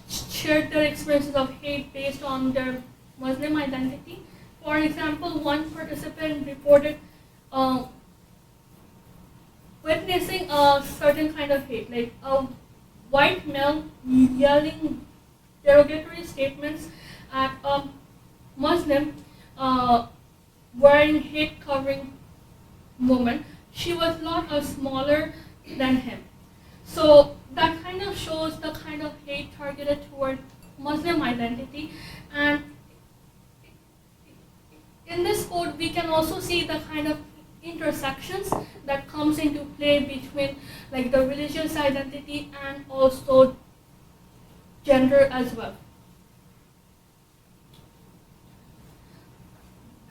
shared their experiences of hate based on their Muslim identity. For example, one participant reported witnessing a certain kind of hate, like a white male yelling derogatory statements at a Muslim wearing hate covering woman. She was a lot smaller than him. So that kind of shows the kind of hate targeted toward Muslim identity. And in this code, we can also see the kind of intersections that comes into play between the religious identity and also gender as well.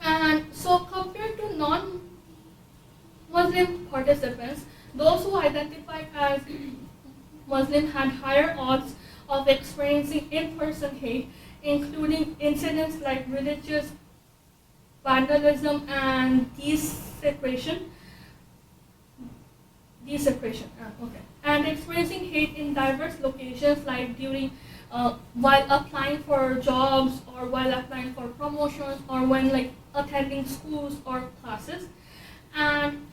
And so compared to non-Muslim participants, those who identified as Muslim had higher odds of experiencing in-person hate, including incidents like religious vandalism and desecration. desecration. Okay. And experiencing hate in diverse locations, like during while applying for jobs, or while applying for promotions, or when like attending schools or classes. And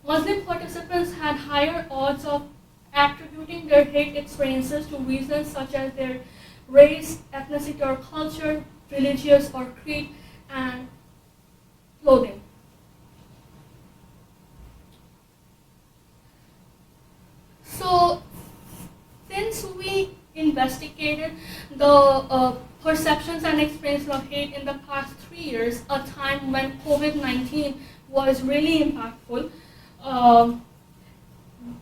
Muslim participants had higher odds of attributing their hate experiences to reasons such as their race, ethnicity or culture, religious or creed, and clothing. So, since we investigated the perceptions and experiences of hate in the past 3 years, a time when COVID-19 was really impactful,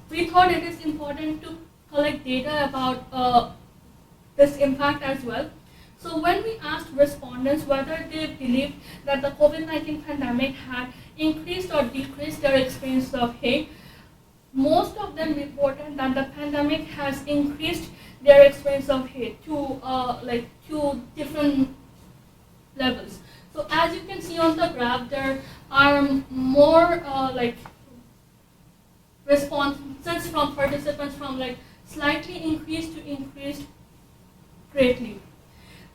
we thought it is important to collect data about this impact as well. So when we asked respondents whether they believed that the COVID-19 pandemic had increased or decreased their experience of hate, most of them reported that the pandemic has increased their experience of hate to two different levels. So as you can see on the graph, there are more responses from participants from like slightly increased to increased greatly.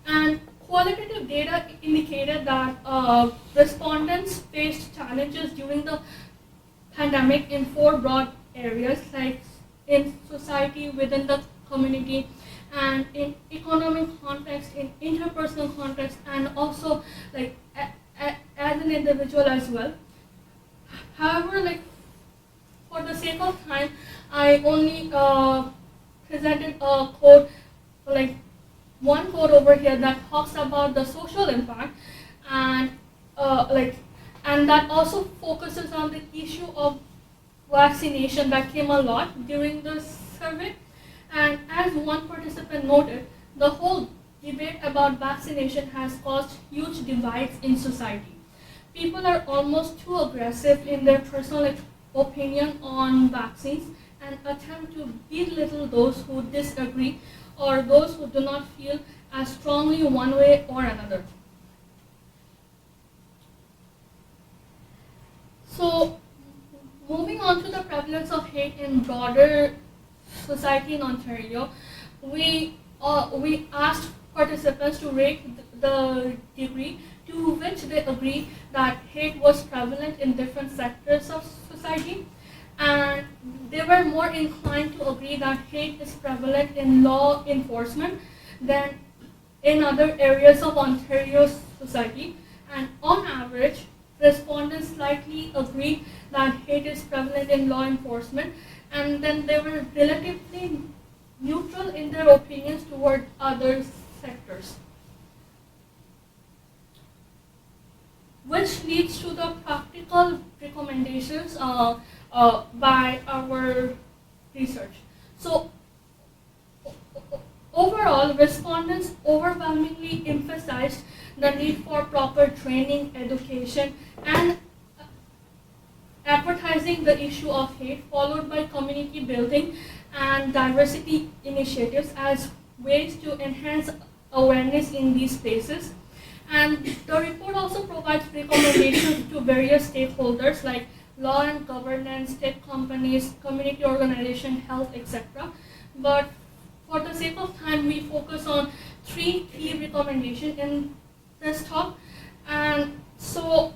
And qualitative data indicated that respondents faced challenges during the pandemic in 4 broad areas, like in society, within the community, and in economic context, in interpersonal context, and also like as an individual as well. However, like for the sake of time, I only presented a code, like one code over here that talks about the social impact, and and that also focuses on the issue of vaccination that came a lot during the survey. And as one participant noted, the whole debate about vaccination has caused huge divides in society. People are almost too aggressive in their personal opinion on vaccines and attempt to belittle those who disagree or those who do not feel as strongly one way or another. So, moving on to the prevalence of hate in broader society in Ontario, we asked participants to rate the degree to which they agree that hate was prevalent in different sectors of society, and they were more inclined to agree that hate is prevalent in law enforcement than in other areas of Ontario's society. And on average, respondents slightly agreed that hate is prevalent in law enforcement, and then they were relatively neutral in their opinions toward other sectors. Which leads to the practical recommendations by our research. So overall, respondents overwhelmingly emphasized the need for proper training, education, and advertising the issue of hate, followed by community building and diversity initiatives as ways to enhance awareness in these places. And the report also provides recommendations to various stakeholders like law and governance, tech companies, community organization, health, etc. But for the sake of time, we focus on 3 key recommendations in this talk. And so,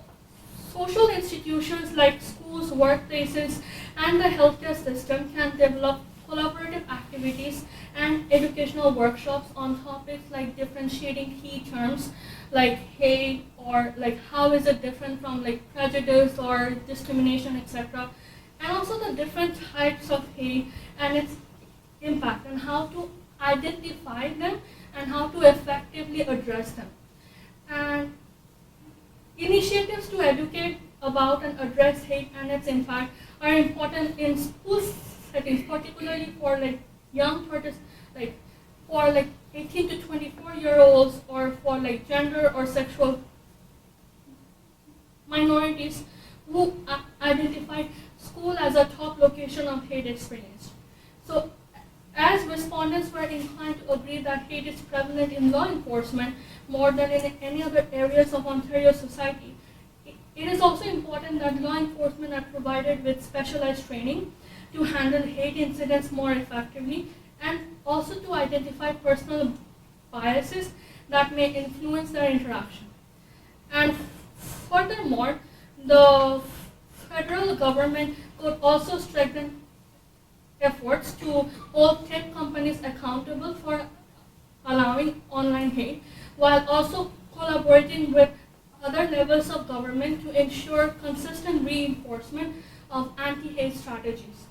social institutions like schools, workplaces, and the healthcare system can develop collaborative activities and educational workshops on topics like differentiating key terms like hate, or like how is it different from like prejudice or discrimination, etc. And also the different types of hate and its impact, and how to identify them and how to effectively address them. And initiatives to educate about and address hate and its impact are important in school settings, particularly for like young for like 18 to 24-year-olds, or for like gender or sexual minorities who identify school as a top location of hate experience. So, as respondents were inclined to agree that hate is prevalent in law enforcement more than in any other areas of Ontario society, it is also important that law enforcement are provided with specialized training to handle hate incidents more effectively, and also to identify personal biases that may influence their interaction. And furthermore, the federal government could also strengthen efforts to hold tech companies accountable for allowing online hate, while also collaborating with other levels of government to ensure consistent reinforcement of anti-hate strategies.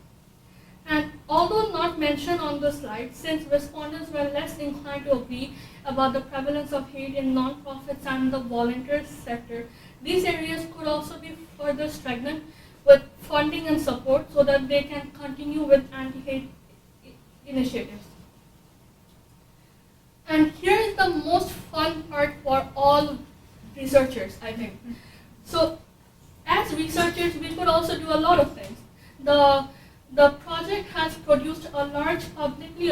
And although not mentioned on the slide, since respondents were less inclined to agree about the prevalence of hate in nonprofits and the volunteer sector, these areas could also be further strengthened with funding and support so that they can continue with anti-hate initiatives. And here is the most fun part for all researchers, I think. So as researchers, we could also do a lot of things. The project has produced a large publicly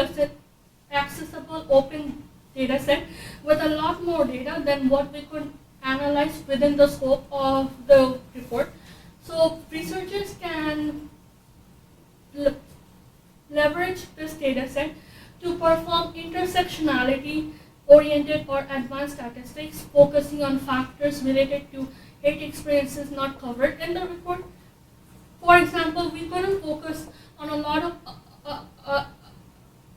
accessible open data set with a lot more data than what we could analyze within the scope of the report. So researchers can leverage this data set to perform intersectionality-oriented or advanced statistics focusing on factors related to hate experiences not covered in the report. For example, we couldn't focus on a lot of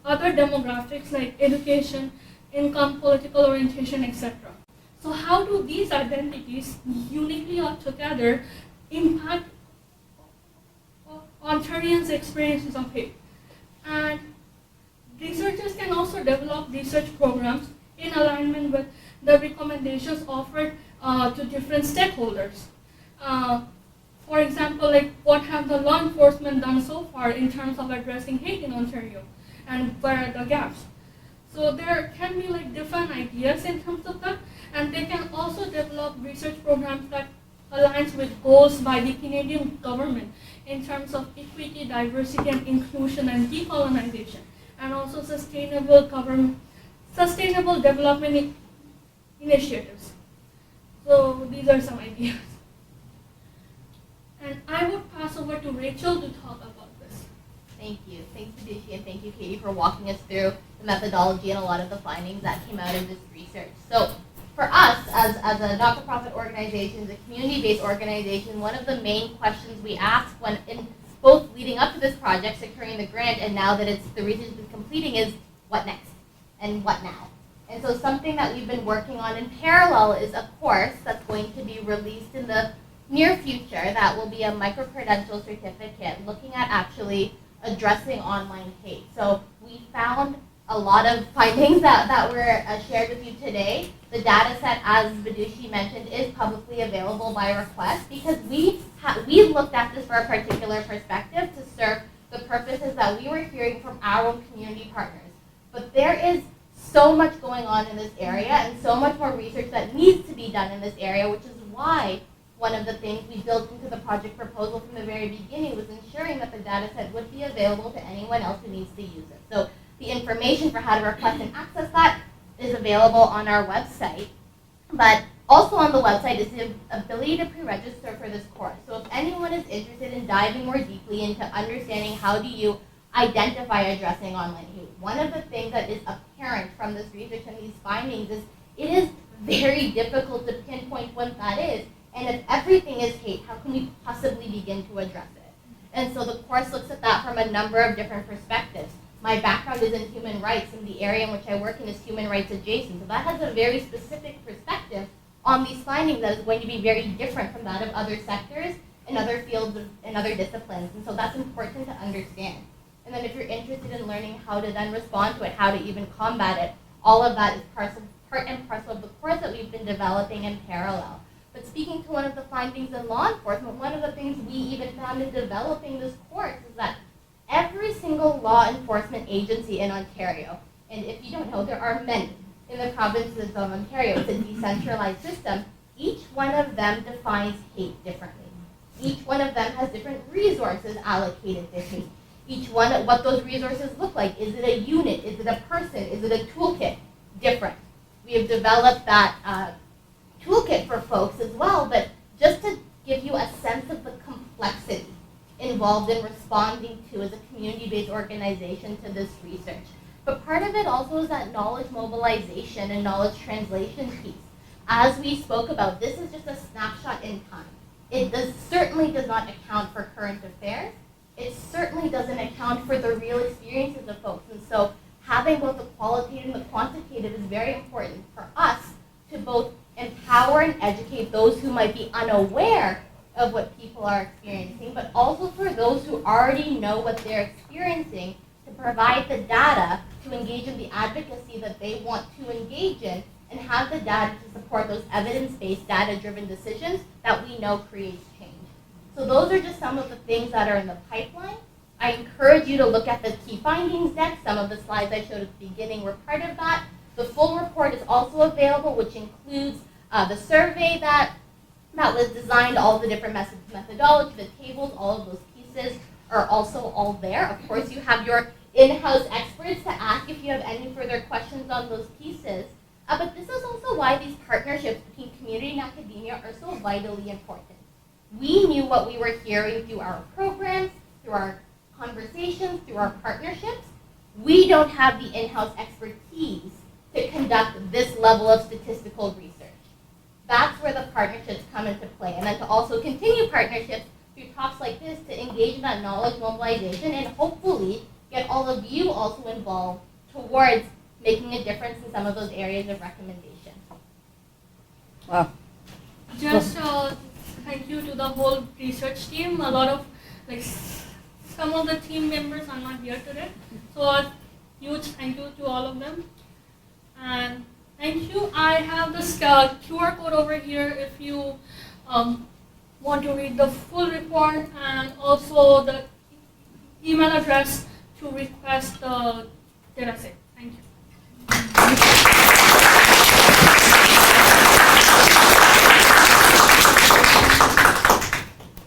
other demographics like education, income, political orientation, etc. So how do these identities, uniquely or together, impact Ontarians' experiences of hate? And researchers can also develop research programs in alignment with the recommendations offered to different stakeholders. For example, like what have the law enforcement done so far in terms of addressing hate in Ontario, and where are the gaps? So there can be like different ideas in terms of that, and they can also develop research programs that aligns with goals by the Canadian government in terms of equity, diversity, and inclusion, and decolonization, and also sustainable development initiatives. So these are some ideas. And I would pass over to Rachel to talk about this. Thank you. Thanks, Vidushi, and thank you, Katie, for walking us through the methodology and a lot of the findings that came out of this research. So for us, as a not-for-profit organization, as a community-based organization, one of the main questions we ask when in both leading up to this project, securing the grant, and now that the research has been completing is what next and what now? And so something that we've been working on in parallel is a course that's going to be released in the near future that will be a micro-credential certificate looking at actually addressing online hate. So we found a lot of findings that were shared with you today. The data set, as Vidushi mentioned, is publicly available by request because we looked at this for a particular perspective to serve the purposes that we were hearing from our own community partners. But there is so much going on in this area and so much more research that needs to be done in this area, which is why one of the things we built into the project proposal from the very beginning was ensuring that the data set would be available to anyone else who needs to use it. So the information for how to request and access that is available on our website. But also on the website is the ability to pre-register for this course. So if anyone is interested in diving more deeply into understanding how do you identify addressing online hate, one of the things that is apparent from this research and these findings is it is very difficult to pinpoint what that is. And if everything is hate, how can we possibly begin to address it? And so the course looks at that from a number of different perspectives. My background is in human rights, and the area in which I work in is human rights adjacent. So that has a very specific perspective on these findings that is going to be very different from that of other sectors and other fields and other disciplines. And so that's important to understand. And then if you're interested in learning how to then respond to it, how to even combat it, all of that is part and parcel of the course that we've been developing in parallel. But speaking to one of the findings in law enforcement, one of the things we even found in developing this course is that every single law enforcement agency in Ontario, and if you don't know, there are many in the provinces of Ontario, it's a decentralized system, each one of them defines hate differently. Each one of them has different resources allocated to hate. Each one, what those resources look like. Is it a unit? Is it a person? Is it a toolkit? Different. We have developed that toolkit for folks as well, but just to give you a sense of the complexity involved in responding to as a community-based organization to this research. But part of it also is that knowledge mobilization and knowledge translation piece. As we spoke about, this is just a snapshot in time. It certainly does not account for current affairs. It certainly doesn't account for the real experiences of folks. And so having both the qualitative and the quantitative is very important for us to both empower and educate those who might be unaware of what people are experiencing, but also for those who already know what they're experiencing, to provide the data to engage in the advocacy that they want to engage in, and have the data to support those evidence-based, data-driven decisions that we know creates change. So those are just some of the things that are in the pipeline. I encourage you to look at the key findings deck. Some of the slides I showed at the beginning were part of that. The full report is also available, which includes the survey that was designed, all the different methodology, the tables, all of those pieces are also all there. Of course, you have your in-house experts to ask if you have any further questions on those pieces. But this is also why these partnerships between community and academia are so vitally important. We knew what we were hearing through our programs, through our conversations, through our partnerships. We don't have the in-house expertise to conduct this level of statistical research. That's where the partnerships come into play. And then to also continue partnerships through talks like this to engage in that knowledge mobilization and hopefully get all of you also involved towards making a difference in some of those areas of recommendation. Wow. Just thank you to the whole research team. A lot of, some of the team members are not here today. So a huge thank you to all of them. And thank you. I have this QR code over here if you want to read the full report, and also the email address to request the data set. Thank you.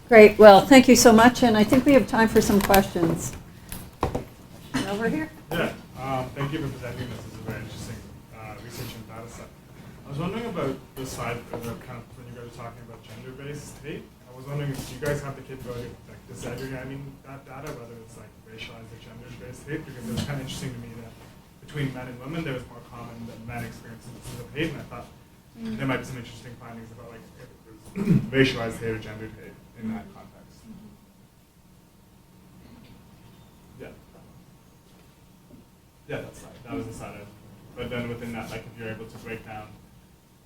Great. Well, thank you so much, and I think we have time for some questions. Over here. Yeah. Thank you for presenting this. This is a very interesting research and data set. I was wondering about the side of the kind of when you guys were talking about gender-based hate. I was wondering if you guys have the capability of disaggregating that data, whether it's racialized or gender-based hate, because it was kind of interesting to me that between men and women, there was more common that men experienced instances of hate, and I thought there might be some interesting findings about if it was racialized hate or gendered hate in that context. Yeah. Yeah, that's right. That was the side. But then within that, if you're able to break down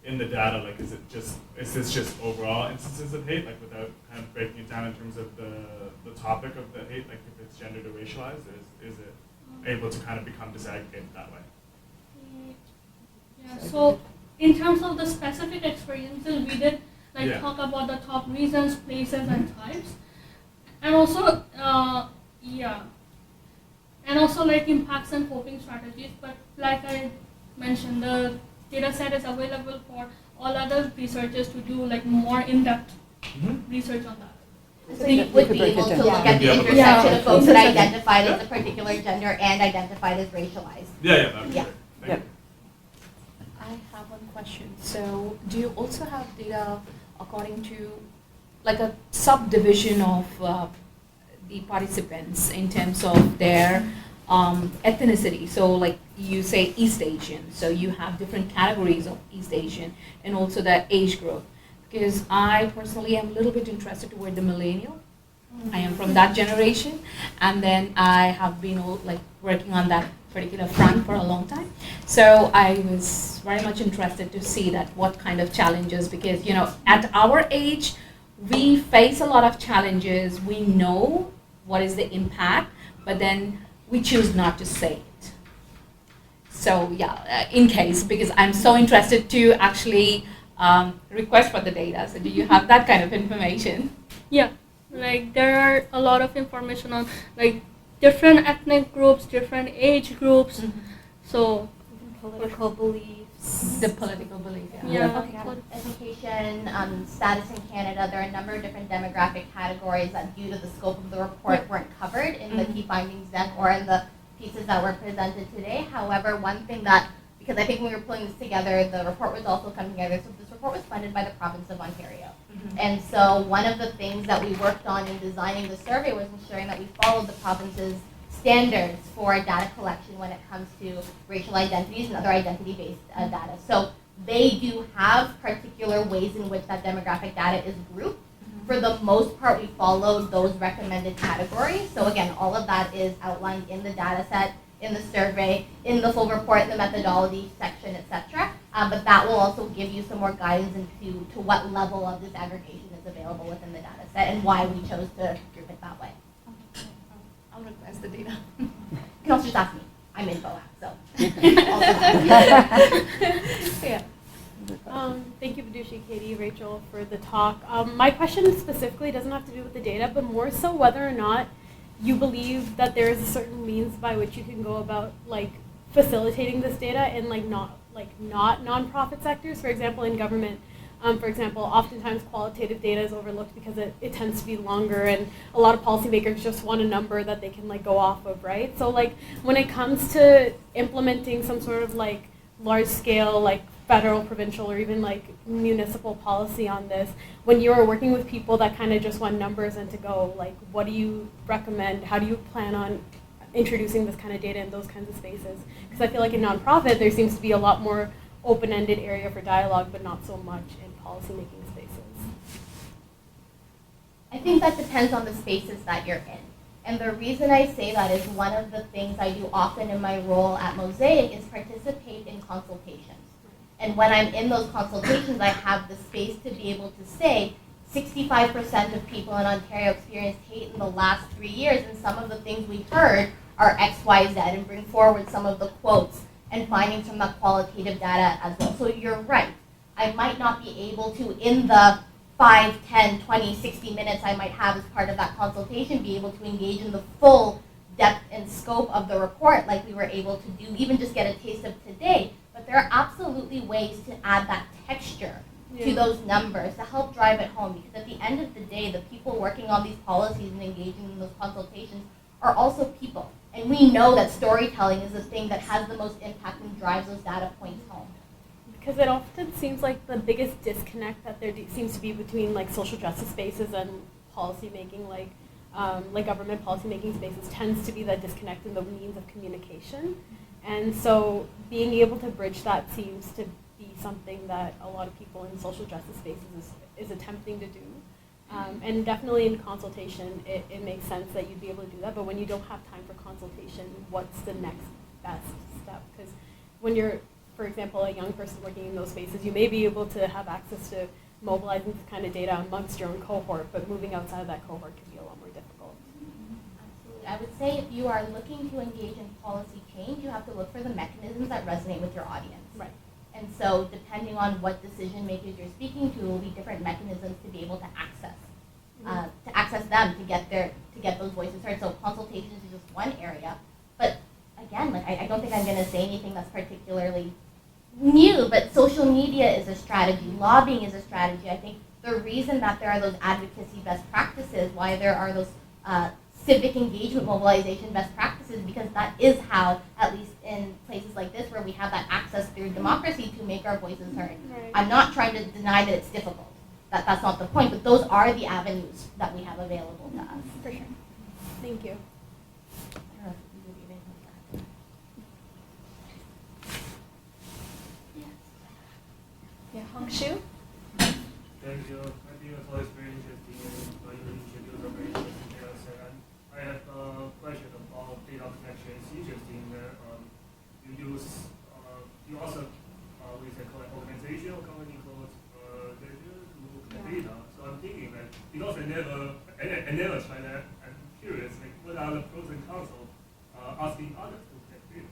in the data, is this just overall instances of hate, without kind of breaking it down in terms of the topic of the hate, if it's gendered or racialized, or is it able to kind of become disaggregated that way? Yeah, so in terms of the specific experiences, we did talk about the top reasons, places, and types, and also and also impacts and coping strategies. But like I mentioned, the data set is available for all other researchers to do more in-depth research on that. So you would be able to look at the intersection of folks that identified as a particular gender and identified as racialized. Yeah, that would be great. Thank you. I have one question. So do you also have data according to a subdivision of the participants in terms of their ethnicity? So you say East Asian, so you have different categories of East Asian, and also the age group. Because I personally am a little bit interested toward the millennial. I am from that generation, and then I have been working on that particular front for a long time. So I was very much interested to see that what kind of challenges, because at our age, we face a lot of challenges. We know what is the impact, but then we choose not to say it. So in case, because I'm so interested to actually request for the data. So do you have that kind of information? Yeah, there are a lot of information on different ethnic groups, different age groups. Mm-hmm. So political beliefs. The political belief. Yeah. Okay. Education, status in Canada. There are a number of different demographic categories that, due to the scope of the report, weren't covered in the key findings deck or in the pieces that were presented today. However, one thing that because I think when we were pulling this together, the report was also coming together. So this report was funded by the province of Ontario. And so one of the things that we worked on in designing the survey was ensuring that we followed the province's standards for data collection when it comes to racial identities and other identity-based data. So they do have particular ways in which that demographic data is grouped. For the most part, we followed those recommended categories. So again, all of that is outlined in the data set, in the survey, in the full report, in the methodology section, etc. But that will also give you some more guidance into to what level of disaggregation is available within the data set and why we chose to group it that way. I'll request the data. You can also just ask me. I'm in BOAC, so. Yeah. Thank you, Vidushi, Katie, Rachel, for the talk. My question specifically doesn't have to do with the data, but more so whether or not you believe that there is a certain means by which you can go about like facilitating this data in not nonprofit sectors. For example, in government, for example, oftentimes qualitative data is overlooked because it tends to be longer, and a lot of policymakers just want a number that they can go off of, right? So when it comes to implementing some sort of large scale federal, provincial, or even municipal policy on this, when you're working with people that kind of just want numbers and to go, what do you recommend? How do you plan on introducing this kind of data in those kinds of spaces? Because I feel like in nonprofit, there seems to be a lot more open-ended area for dialogue, but not so much in policy-making spaces. I think that depends on the spaces that you're in. And the reason I say that is one of the things I do often in my role at Mosaic is participate in consultations. And when I'm in those consultations, I have the space to be able to say 65% of people in Ontario experienced hate in the last 3 years, and some of the things we heard are X, Y, Z, and bring forward some of the quotes and findings from that qualitative data as well. So you're right. I might not be able to, in the 5, 10, 20, 60 minutes I might have as part of that consultation, be able to engage in the full depth and scope of the report like we were able to do, even just get a taste of today. But there are absolutely ways to add that texture to those numbers to help drive it home, because at the end of the day, the people working on these policies and engaging in those consultations are also people. And we know that storytelling is the thing that has the most impact and drives those data points home. Because it often seems like the biggest disconnect that there seems to be between social justice spaces and policy making, government policy making spaces, tends to be that disconnect in the means of communication. And so being able to bridge that seems to be something that a lot of people in social justice spaces is attempting to do. And definitely in consultation, it makes sense that you'd be able to do that. But when you don't have time for consultation, what's the next best step? Because when you're, for example, a young person working in those spaces, you may be able to have access to mobilizing this kind of data amongst your own cohort, but moving outside of that cohort can be a lot more difficult. Absolutely. I would say if you are looking to engage in policy change, you have to look for the mechanisms that resonate with your audience. Right. And so depending on what decision makers you're speaking to, will be different mechanisms to be able to access them to get those voices heard. So consultations is just one area. But again, I don't think I'm going to say anything that's particularly new, but social media is a strategy. Lobbying is a strategy. I think the reason that there are those advocacy best practices, why there are those civic engagement mobilization best practices, because that is how, at least in places like this where we have that access through democracy, to make our voices heard. Right. I'm not trying to deny that it's difficult. That's not the point, but those are the avenues that we have available to us. For sure. Thank you. I don't know if you would even know that. Yeah, Hongshu? Thank you. I think it's always very interesting when you introduce a very interesting data set. And I have a question about data collection. It's interesting that you use, you also, we can call it organization or company called data to collect data. So I'm thinking that, because I never tried that, I'm curious, what are the pros and cons of asking others to collect data?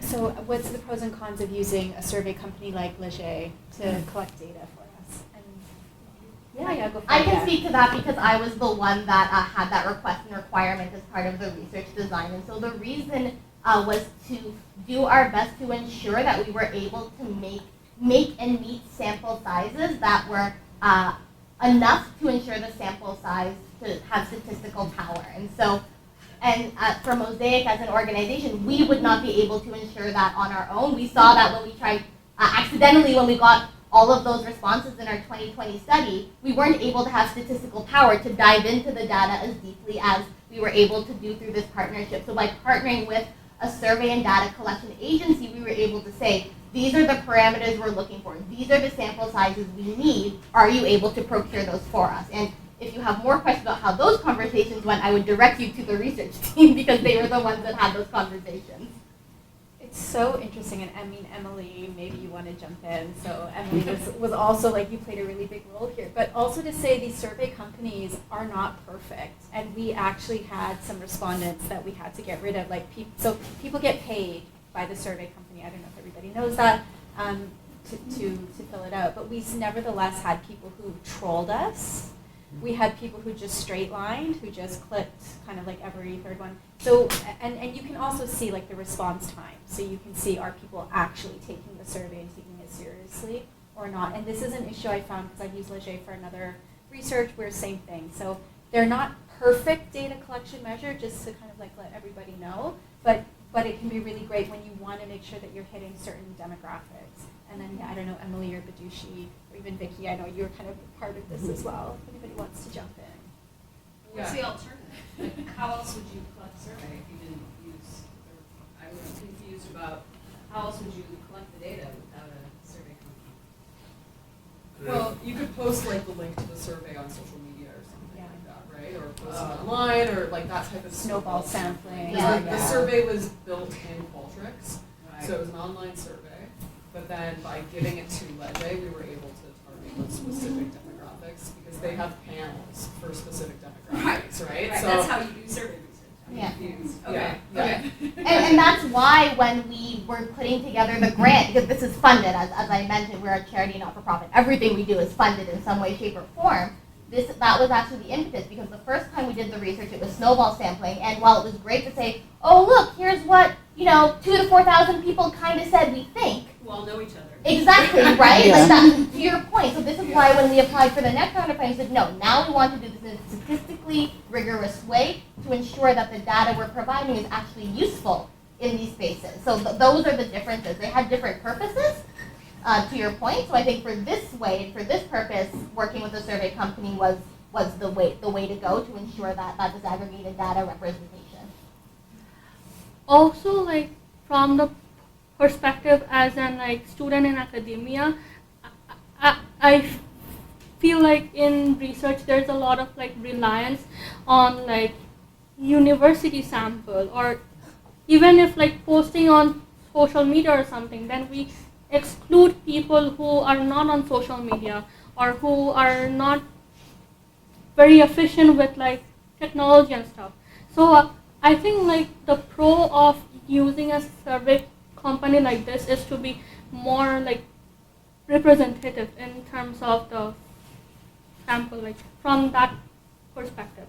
So what's the pros and cons of using a survey company like Leger to collect data for us? And go for I it. can speak to that because I was the one that had that request and requirement as part of the research design. And so the reason was to do our best to ensure that we were able to make and meet sample sizes that were enough to ensure the sample size to have statistical power. And so And for Mosaic as an organization, we would not be able to ensure that on our own. We saw that when we tried, accidentally when we got all of those responses in our 2020 study, we weren't able to have statistical power to dive into the data as deeply as we were able to do through this partnership. So by partnering with a survey and data collection agency, we were able to say, these are the parameters we're looking for. These are the sample sizes we need. Are you able to procure those for us? And if you have more questions about how those conversations went, I would direct you to the research team because they were the ones that had those conversations. It's so interesting, and I mean, Emily, maybe you want to jump in. So Emily was also like, you played a really big role here, but also to say these survey companies are not perfect, and we actually had some respondents that we had to get rid of. Like, so people get paid by the survey company. I don't know if everybody knows that, to fill it out, but we nevertheless had people who trolled us. We had people who just straight lined, who just clicked kind of like every third one. So, and you can also see like the response time. So you can see, are people actually taking the survey and taking it seriously or not? And this is an issue I found because I've used Leger for another research where same thing. So they're not perfect data collection measure, just to kind of like let everybody know, but it can be really great when you want to make sure that you're hitting certain demographics. And then, yeah, I don't know, Emily or Badushi, or even Vicky, I know you're kind of part of this as well. If anybody wants to jump in. What's the alternative? How else would you collect survey if you didn't use, I was confused about how else would you collect the data without a survey company? Well, you could post like the link to the survey on social media or something like that, right? Or post it online or like that type of Snowball sampling. Yeah. The survey was built in Qualtrics, Right. so it was an online survey. But then by giving it to Ledger, we were able to target with specific demographics because they have panels for specific demographics, right? Right, So that's how you do survey research. I'm Yeah. confused. Yeah, Okay, yeah. okay. And that's why when we were putting together the grant, because this is funded, as I mentioned, we're a charity, not-for-profit. Everything we do is funded in some way, shape, or form. That was actually the impetus, because the first time we did the research, it was snowball sampling, and while it was great to say, oh, look, here's what, 2,000 to 4,000 people kind of said we think. We all know each other. Exactly, right? Yeah. Like that, to your point. So this is why when we applied for the next round of funding, we said, no, now we want to do this in a statistically rigorous way to ensure that the data we're providing is actually useful in these spaces. So those are the differences. They had different purposes, to your point. So I think for this way and for this purpose, working with a survey company was the way to go to ensure that disaggregated data representation. Also, like from the perspective as an like student in academia, I feel like in research there's a lot of like reliance on like university sample, or even if like posting on social media or something, then we exclude people who are not on social media or who are not very efficient with like technology and stuff. So I think like the pro of using a survey company like this is to be more like representative in terms of the sample, like from that perspective.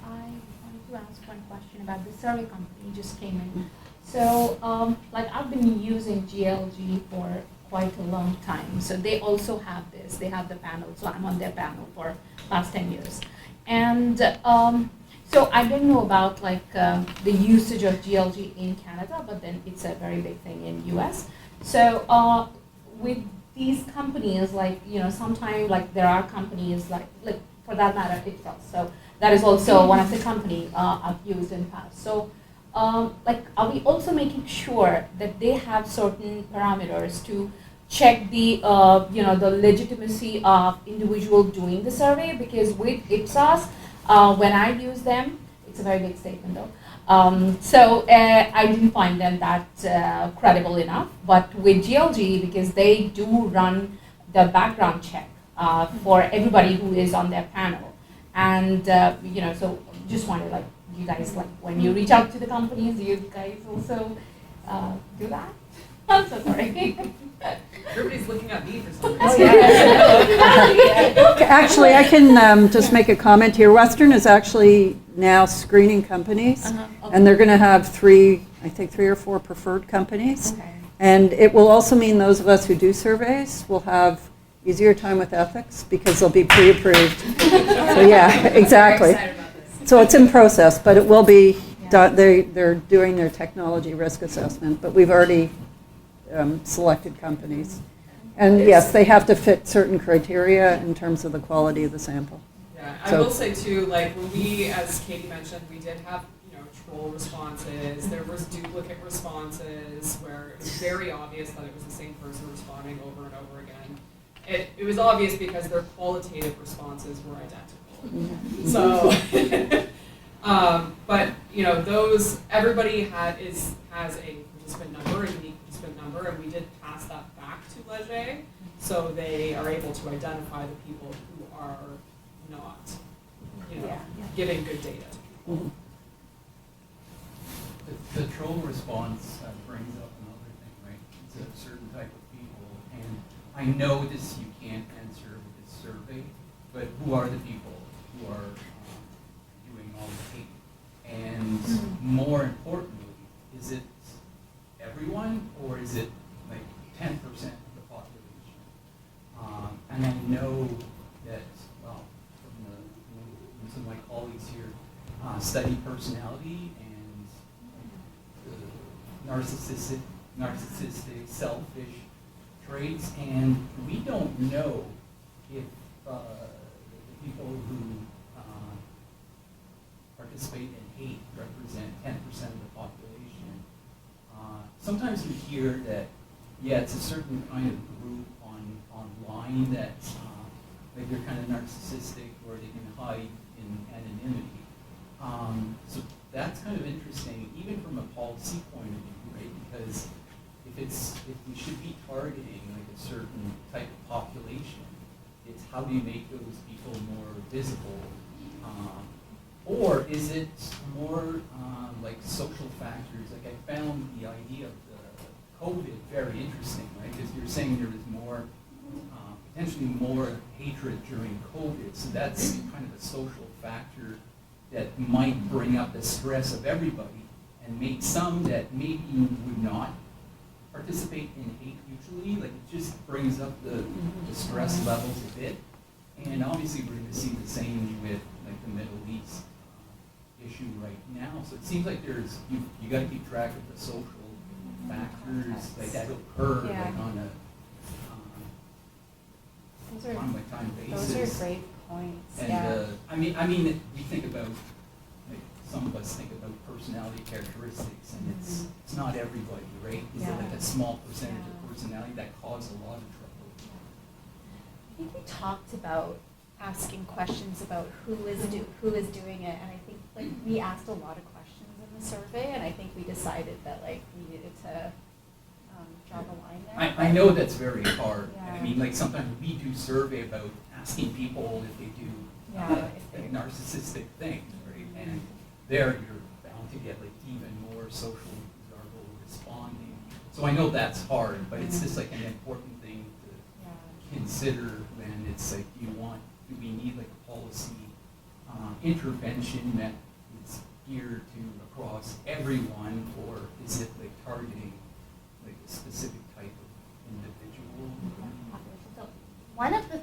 I wanted to ask one question about the survey company just came in. So, like I've been using GLG for quite a long time. So they also have this. They have the panel. So I'm on their panel for last 10 years. And so I don't know about like the usage of GLG in Canada, but then it's a very big thing in US. So with these companies, like, sometimes like there are companies like for that matter, Ipsos. So that is also one of the company I've used in the past. So like, are we also making sure that they have certain parameters to check the the legitimacy of individual doing the survey? Because with Ipsos, when I use them, it's a very big statement though. So I didn't find them that credible enough. But with GLG, because they do run the background check for everybody who is on their panel, and so just wanted like you guys, like when you reach out to the companies, you guys also do that. I'm so sorry. Everybody's looking at me for some reason. Oh, yeah. Actually, I can just make a comment here. Western is actually now screening companies, Okay. and they're going to have three or four preferred companies. Okay. And it will also mean those of us who do surveys will have easier time with ethics because they'll be pre-approved. So yeah, exactly. Very excited about this. So it's in process, but it will be, they're doing their technology risk assessment, but we've already selected companies. And yes, they have to fit certain criteria in terms of the quality of the sample. Yeah, I So- will say too, like when we, as Katie mentioned, we did have, troll responses, there was duplicate responses where it was very obvious that it was the same person responding over and over again. It was obvious because their qualitative responses were identical. So, but those, everybody has a participant number, a unique participant number, and we did pass that back to Leger, so they are able to identify the people who are not, giving good data to people. The troll response brings up another thing, right? It's a certain type of people, and I know this you can't answer with this survey, but who are the people who are doing all the hate? And more importantly, is it everyone, or is it like 10% of the population? And I know that, well, from some of my colleagues here study personality and narcissistic, selfish traits, and we don't know if the people who participate in hate represent 10% of the population. Sometimes we hear that, it's a certain kind of group online that like they're kind of narcissistic or they can hide in anonymity. So that's kind of interesting, even from a policy point of view, right? Because if we should be targeting like a certain type of population, it's how do you make those people more visible? Or is it more like social factors? Like I found the idea of the COVID very interesting, right? Because you're saying there was more, potentially more hatred during COVID, so that's kind of a social factor that might bring up the stress of everybody and make some that maybe would not participate in hate usually, like it just brings up the stress levels a bit. And obviously we're going to see the same with like the Middle East issue right now. So it seems like there's, you got to keep track of the social factors like that occur like on a time basis. Those are great points. And I mean, we think about, like some of us think about personality characteristics, and it's not everybody, right? Is it like a small percentage of personality that cause a lot of trouble? I think we talked about asking questions about who is doing it, and I think like we asked a lot of questions in the survey, and I think we decided that like we needed to draw the line there. I know that's very hard. Yeah. I mean, like sometimes we do survey about asking people if they do if narcissistic things, right? And there you're bound to get like even more social verbal responding. So I know that's hard, but it's just like an important thing to consider when it's like, do we need like a policy intervention that is geared to across everyone, or is it like targeting like a specific type of individual? So one of the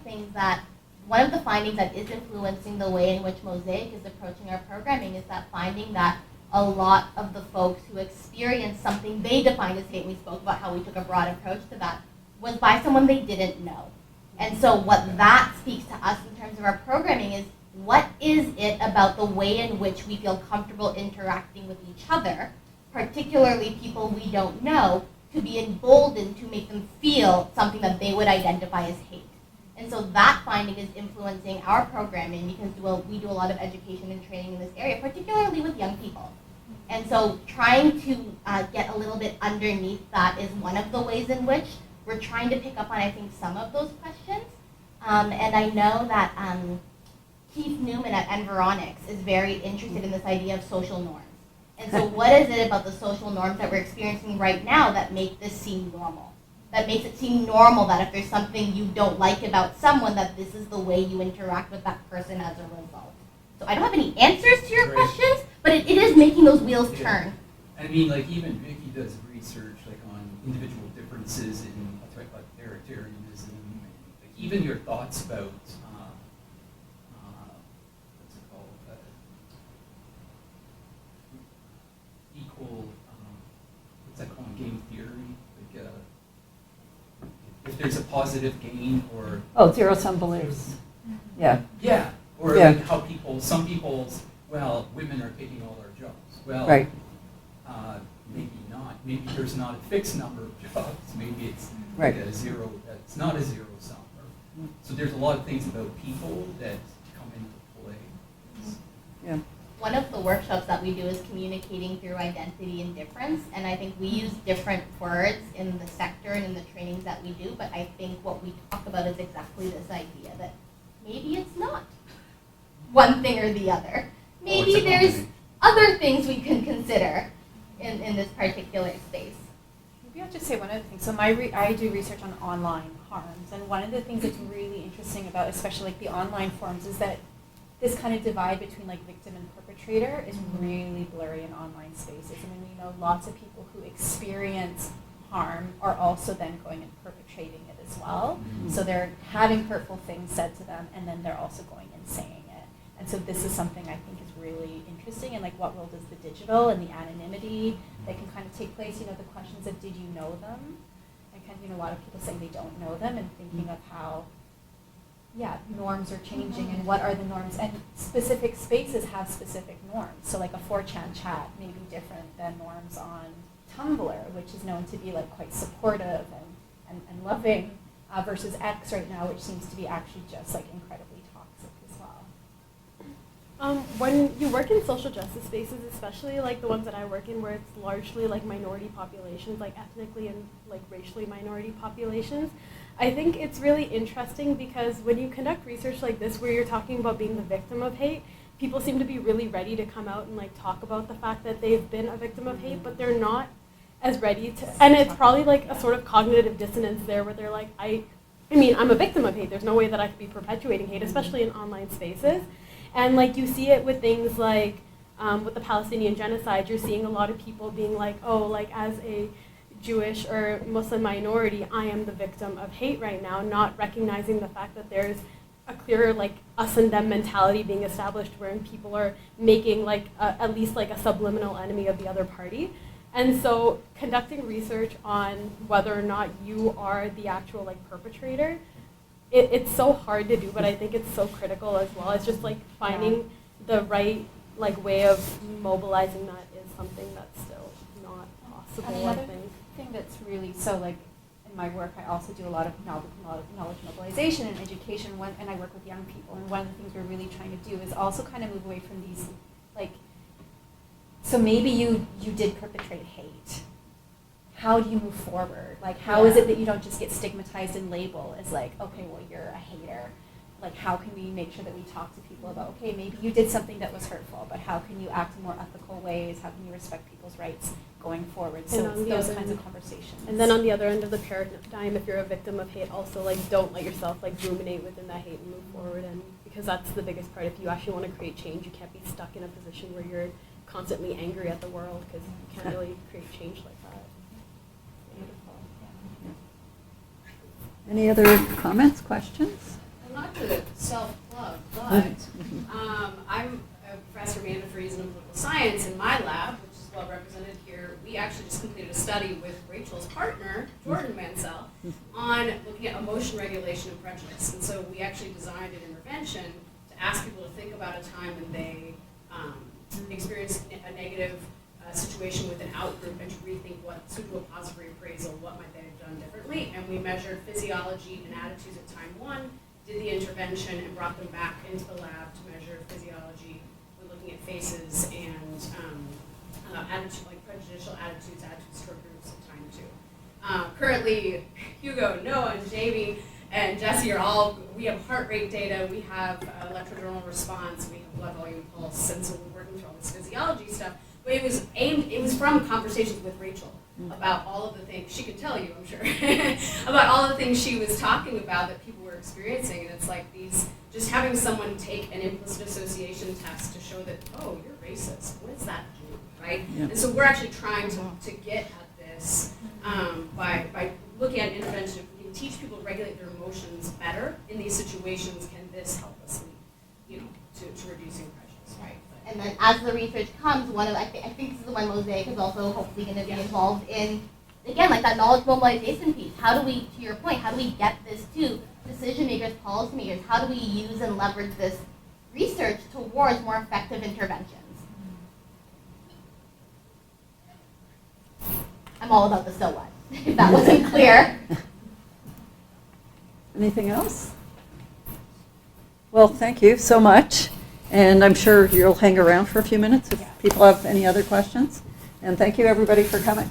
findings that is influencing the way in which Mosaic is approaching our programming is that finding that a lot of the folks who experience something they defined as hate, and we spoke about how we took a broad approach to that, was by someone they didn't know. And so what that speaks to us in terms of our programming is, what is it about the way in which we feel comfortable interacting with each other, particularly people we don't know, to be emboldened to make them feel something that they would identify as hate. And so that finding is influencing our programming, because we do a lot of education and training in this area, particularly with young people. And so trying to get a little bit underneath that is one of the ways in which we're trying to pick up on, I think, some of those questions. And I know that Keith Newman at Environics is very interested in this idea of social norms. And so what is it about the social norms that we're experiencing right now that make this seem normal? That makes it seem normal that if there's something you don't like about someone, that this is the way you interact with that person as a result. So I don't have any answers to your questions, but it is making those wheels turn. I mean, like even Vicky does research like on individual differences in authoritarianism, and like, even your thoughts about what's it called, if there's a positive gain or Oh, zero-sum beliefs. Yeah. yeah, or Yeah. like how some people's, well, women are taking all our jobs. Well, Right. maybe not. Maybe there's not a fixed number of jobs. Maybe it's Right. like a zero. It's not a zero sum. So there's a lot of things about people that come into play. Yeah. One of the workshops that we do is communicating through identity and difference, and I think we use different words in the sector and in the trainings that we do, but I think what we talk about is exactly this idea that maybe it's not one thing or the other. Maybe it's a there's combination. other things we can consider in this particular space. Maybe I'll just say one other thing. So I do research on online harms, and one of the things that's really interesting about, especially like the online forums, is that this kind of divide between like victim and perpetrator is really blurry in online spaces. I mean, we know lots of people who experience harm are also then going and perpetrating it as well. So they're having hurtful things said to them, and then they're also going and saying it. And so this is something I think is really interesting, and like what role does the digital and the anonymity that can kind of take place, you know, the questions of did you know them? And kind of, you know, a lot of people saying they don't know them, and thinking of how, yeah, norms are changing, and what are the norms, and specific spaces have specific norms. So like a 4chan chat may be different than norms on Tumblr, which is known to be like quite supportive and loving, versus X right now, which seems to be actually just like incredibly toxic as well. When you work in social justice spaces, especially like the ones that I work in, where it's largely like minority populations, like ethnically and like racially minority populations, I think it's really interesting because when you conduct research like this, where you're talking about being the victim of hate, people seem to be really ready to come out and like talk about the fact that they've been a victim of hate, but they're not as ready to, and it's probably like a sort of cognitive dissonance there where they're like, I mean, I'm a victim of hate. There's no way that I could be perpetuating hate, especially in online spaces. And like you see it with things like with the Palestinian genocide, you're seeing a lot of people being like, oh, like as a Jewish or Muslim minority, I am the victim of hate right now, not recognizing the fact that there's a clearer like us and them mentality being established wherein people are making like at least like a subliminal enemy of the other party. And so conducting research on whether or not you are the actual like perpetrator, it's so hard to do, but I think it's so critical as well. It's just like finding the right like way of mobilizing that is something that's still not possible, I Another think. thing that's really, so like in my work I also do a lot of knowledge mobilization and education, and I work with young people, and one of the things we're really trying to do is also kind of move away from these like, so maybe you did perpetrate hate. How do you move forward? Like, how is it that you don't just get stigmatized and labeled as like, okay, well, you're a hater. Like, how can we make sure that we talk to people about, okay, maybe you did something that was hurtful, but how can you act in more ethical ways? How can you respect people's rights going forward? So it's those kinds of conversations. And then on the other end of the paradigm, if you're a victim of hate, also like don't let yourself like ruminate within that hate and move forward. And because that's the biggest part. If you actually want to create change, you can't be stuck in a position where you're constantly angry at the world, because you can't really create change like that. Any other comments, questions? Well, not to self-plug, but I'm a professor Amanda Friesen in political science in my lab, which is well represented here. We actually just completed a study with Rachel's partner, Jordan Mansell, on looking at emotion regulation and prejudice. And so we actually designed an intervention to ask people to think about a time when they experienced a negative situation with an out-group and to rethink what, to do a positive reappraisal, what might they have done differently. And we measured physiology and attitudes at time one, did the intervention, and brought them back into the lab to measure physiology. We're looking at faces and attitude, like prejudicial attitudes toward groups at time two. Currently, Hugo, Noah, and Jamie, and Jesse are all, we have heart rate data, we have electrodermal response, we have blood volume pulse, and so we're working through all this physiology stuff. But it was from conversations with Rachel about all of the things, she could tell you, I'm sure, about all of the things she was talking about that people were experiencing. And it's like these, just having someone take an implicit association test to show that, oh, you're racist, what does that do, right? Yeah. And so we're actually trying to get at this by looking at intervention. If we can teach people to regulate their emotions better in these situations, can this help us lead, to reducing prejudice, right? And then as the research comes, I think this is the one Mosaic is also hopefully going to be involved in again, like that knowledge mobilization piece. How do we, to your point, how do we get this to decision makers, policy makers? How do we use and leverage this research towards more effective interventions? I'm all about the so what, if that wasn't clear. Anything else? Well, thank you so much. And I'm sure you'll hang around for a few minutes if people have any other questions. And thank you, everybody, for coming.